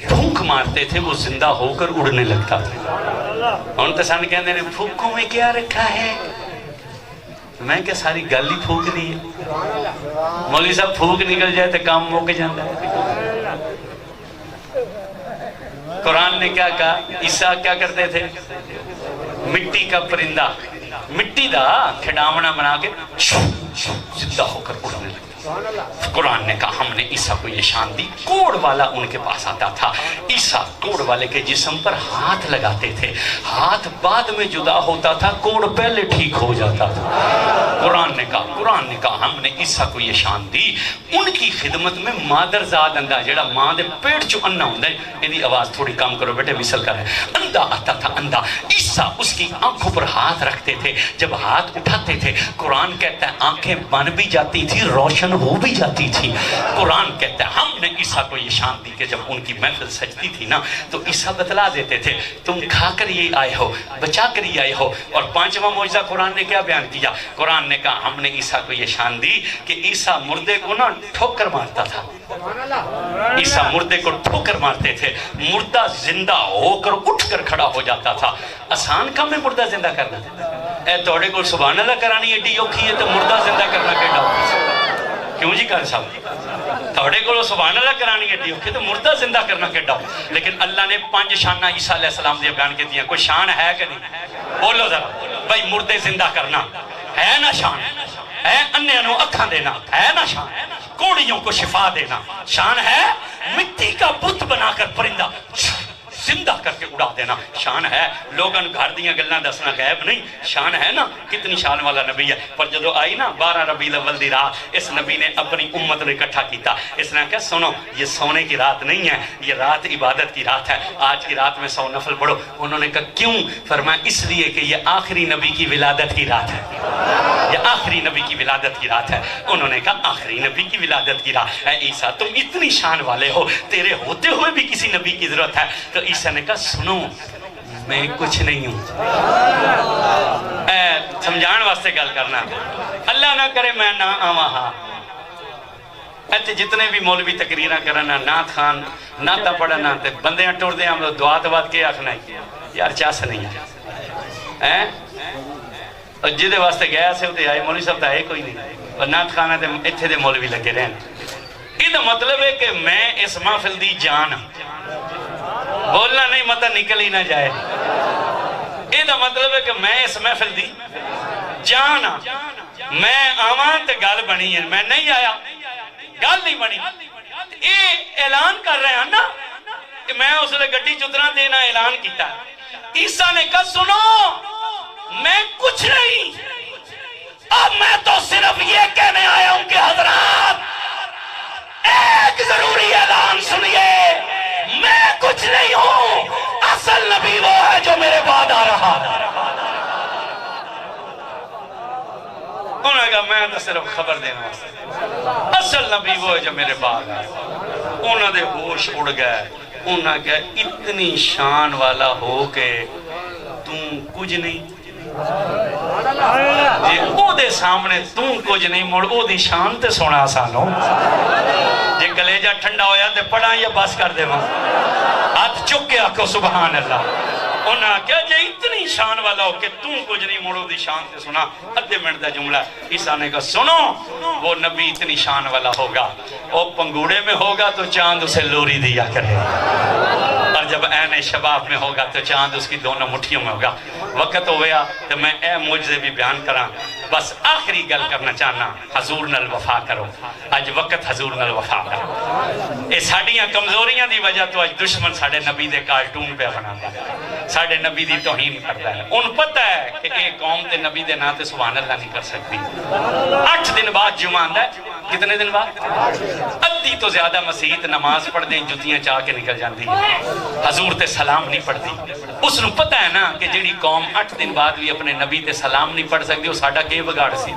پھونک مارتے تھے وہ زندہ ہو کر اڑنے لگتا تھا ان تسان کہنے نے پھونکوں میں کیا رکھا ہے میں کیا ساری گل ہی پھونک دی ہے مولوی صاحب پھونک نکل جائے تو کام موک جاندہ ہے قرآن نے کیا کہا عیسیٰ کیا کرتے تھے مٹی کا پرندہ مٹی دا کھڑامنا بنا کے زندہ ہو کر اڑنے لگتا قرآن نے کہا ہم نے عیسیٰ کو یہ شان دی کوڑ والا ان کے پاس آتا تھا عیسیٰ کوڑ والے کے جسم پر ہاتھ لگاتے تھے ہاتھ بعد میں جدا ہوتا تھا کوڑ پہلے ٹھیک ہو جاتا تھا قرآن نے کہا ہم نے عیسیٰ کو یہ شان دی ان کی خدمت میں مادر زاد اندھا جیڑا ماں دے پیٹ چو انہ ہوندہ ہے یہ آواز تھوڑی کام کرو بیٹے وصل کر ہے اندھا آتا تھا اندھا عیسیٰ اس کی آنکھوں پر ہاتھ رکھتے تھے جب ہاتھ اٹھاتے تھے قرآن کہتا ہے آنکھیں بن بھی جاتی تھی روشن ہو بھی جاتی تھی قرآن کہتا ہے ہم نے عیسیٰ کو یہ شان دی کہ جب ان کی محفل سجتی تھی نا تو عیسیٰ بتلا دیتے تھے تم کھا کر یہ آئے ہو بچا کر یہ آئے ہو اور 5واں معجزہ قرآن نے کیا بیان کیا قرآن نے کہا ہم نے عیسیٰ کو یہ شان دی کہ عیسیٰ مردے کو نا ٹھوکر مارتا تھا عیسیٰ مردے کو ٹھوکر مارتے تھے مردہ زندہ ہو کر اٹھ کر کھڑا ہو جاتا تھا آسان کام ہے مردہ زندہ کرنا اے توڑے کو سبحان اللہ کرانی ایڈی اوکھی ہے تو مردہ زندہ کرنا کیڑا اوکھی کیوں جی کر صاحب توڑے کو سبحان اللہ کرانی ایڈی اوکھی تو مردہ زندہ کرنا کیڑا لیکن اللہ نے 5 شانہ عیسیٰ علیہ السلام دے بیان کے دیا کوئی شان ہے کہ نہیں بولو ذرا بھائی مردے زندہ کرنا ہے نا شان ہے انہیں انہوں اکھاں دینا ہے نا شان کوڑیوں کو شفا دینا شان ہے مٹی کا بت بنا کر پرندہ زندہ کر کے اڑا دینا شان ہے لوگاں گھر دیاں گلنا دسنا غیب نہیں شان ہے نا کتنی شان والا نبی ہے پر جدو آئی نا 12 ربیع الاول دی رات اس نبی نے اپنی امت نے اکٹھا کیتا اس نے کہا سنو یہ سونے کی رات نہیں ہے یہ رات عبادت کی رات ہے آج کی رات میں 100 نفل پڑھو انہوں نے کہا کیوں فرمایا اس لیے کہ یہ آخری نبی کی ولادت کی رات ہے یہ آخری نبی کی ولادت کی رات ہے انہوں نے کہا آخری نبی کی ولادت کی رات ہے عیسیٰ تم اتنی شان والے ہو تیرے ہوتے ہوئے بھی کسی نبی کی ضرورت ہے تو عیسیٰ نے کہا سنو میں کچھ نہیں ہوں سمجھان واسطے گل کرنا اللہ نہ کرے میں نہ آواں ہاں ایتے جتنے بھی مولوی تقریرہ کرنا نعت خان نعتہ پڑھنا تے بندیاں ٹوڑ دے ہم دعا دعات کے آخنا ہے یار چاس نہیں ہے اور جدے واسطے گیا سے ہوتے آئے مولوی صاحب تا ہے کوئی نہیں اور نعت خانہ تے اتھے دے مولوی لگے رہن یہ مطلب ہے کہ میں اس محفل دی جان مت نکل ہی نہ جائے. یہ دا مطلب ہے کہ میں اس محفل دی جانا میں آواں تے گل بنی ہے, میں نہیں آیا گل نہیں بنی. یہ اعلان کر رہے ہیں نا کہ میں اس لئے گڈی چترا دینا اعلان کیتا. عیسیٰ نے کہا سنو میں کچھ نہیں, اب میں تو صرف یہ کہنے آیا ہوں کہ حضرات ایک ضروری اعلان سنیے, میں کچھ نہیں ہوں, اصل نبی وہ ہے جو میرے بعد آ رہا. انہوں نے کہا میں تو صرف خبر دینا واسطے, اصل نبی وہ ہے جو میرے بعد آ رہا. انہوں نے ہوش اڑ گئے. انہوں نے کہا اتنی شان والا ہو کہ تم کچھ نہیں, جی او دے سامنے تم کچھ نہیں, مڑ او دی شان تے سونا سانو. جی کلیجہ ٹھنڈا ہویا تے پڑھا یا بس کر دے وہاں, ہاتھ چک کے آکھو سبحان اللہ. انہاں کہا جی اتنی شان والا ہو کہ تم کچھ نہیں, مڑو دی شان تے سنا. ادھے منٹ دا جملہ. عیسیٰ نے کہا سنو وہ نبی اتنی شان والا ہوگا, وہ پنگوڑے میں ہوگا تو چاند اسے لوری دیا کرے, اور جب عین شباب میں ہوگا تو چاند اس کی دونوں مٹھیوں میں ہوگا. وقت ہویا تو میں اے معجزے بھی بیان کراں. بس آخری گل کرنا چاہنا, حضور نال وفا کرو. اج وقت حضور نال وفا کرو. اے ساڑیاں کمزوریاں دی وجہ تو اج دشمن ساڑے نبی دے کارٹون پہ بنا ہے, ساڑے نبی دی توہین کرتا ہے. ان پتہ ہے کہ ایک قوم تے نبی دے نا تے سبحان اللہ نہیں کر سکتی. 8 دن بعد جمعہ آندا ہے. کتنے دن بعد؟ ادھی تو زیادہ مسیحت نماز پڑھ دیں جتیاں چاہ کے نکل جاندی, حضور تے سلام نہیں پڑھتی. اس نو پتہ ہے نا کہ جیڑی قوم 8 دن بعد بھی اپنے نبی تے سلام نہیں پڑھ سکتی, وہ ساڑا کے بگاڑ سی.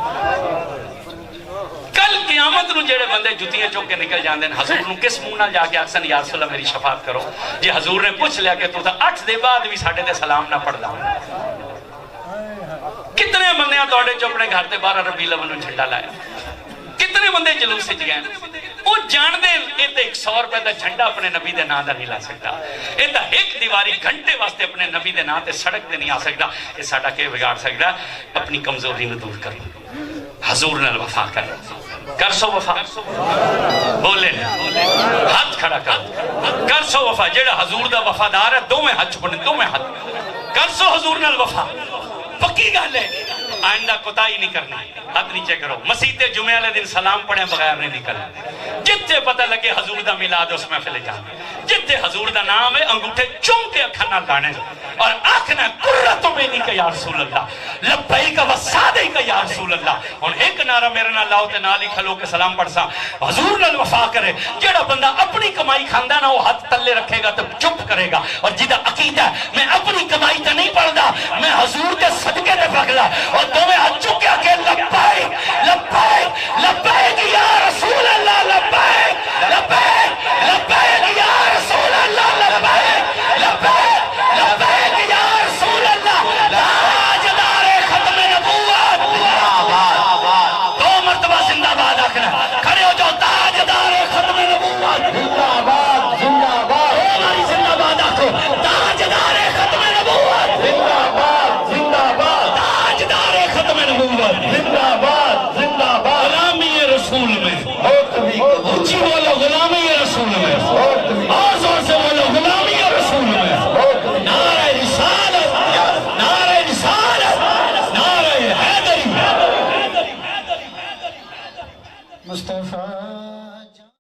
کل قیامت نو جڑے بندے جتیاں چوک کے نکل جاندے ہیں, حضور نو کس منہ نہ جا کے آکسن یا رسول اللہ میری شفاعت کرو. جی حضور نے پوچھ لیا کہ تو تھا 8 دن بعد بھی ساڑے تے سلام نہ پڑھ دا. کتنے بندیاں توڑے جو اپنے گھر تے 12 ربیع الاول نو جھنڈا لائے, کتنے بندے جلوس سے گئے. وہ جان دے یہ تو 100 روپے دا جھنڈا اپنے نبی دے نام دا نہیں لا سکتا. یہ تو ایک دیواری گھنٹے واسطے اپنے نبی دے نام تے سڑک دے نہیں آ سکتا. یہ ساڑا کے بگاڑ سکتا. اپنی کمزوری میں دور کر, حضور نال وفا کر سو وفا. بولے ہاتھ کھڑا کر سو وفا. جیڑا حضور دا وفادار ہے دو میں ہاتھ چھپنے, دو میں ہاتھ کر سو حضور نال وفا. پکی گل ہے, آئندہ کوتاہی نہیں کرنی. ہاتھ نیچے کرو. مسیح تے جمعے والے دن سلام پڑھیں بغیر نہیں نکلنا. جتے پتہ لگے حضور دا میلاد اس محفل جانا, جتے حضور دا نام ہے انگوٹھے چوم کے اکھا نہ لانے اور آنکھنا قرۃ عینی کا یا رسول اللہ, لبیک و سعدیک یا رسول اللہ. اور ایک نعرہ میرے نال لاؤ تے نال ہی کھلو کے سلام پڑھ سا. حضور نال وفا کرے. جیڑا بندہ اپنی کمائی کھاندا نا وہ ہاتھ تلے رکھے گا تو چپ کرے گا. اور جیدہ عقیدہ میں اپنی کمائی تے نہیں پڑھدا, میں حضور کے صدقے تے پگلا. اور دو میں ہاتھ چک کے لبیک لبیک لبیک یا رسول اللہ, لبیک لبیک لبیک یا رسول اللہ, لبیک لبیک لبیک یا رسول اللہ. تاجدار ختم نبوت دو مرتبہ زندہ باد آکھنا. کھڑے ہو جاؤ. تاجدار ختم نبوت زندہ باد, زندہ باد. ہماری زندہ باد آکھو. تاجدار ختم نبوت زندہ باد, زندہ باد. تاجدار ختم نبوت زندہ باد, زندہ باد. غلامی رسول میں اونچی بولو, غلامی رسول میں. اور زور سے بولو, غلامی رسول میں. نعرہ رسالت, نعرہ رسالت, نعرہ حیدری. مصطفیٰ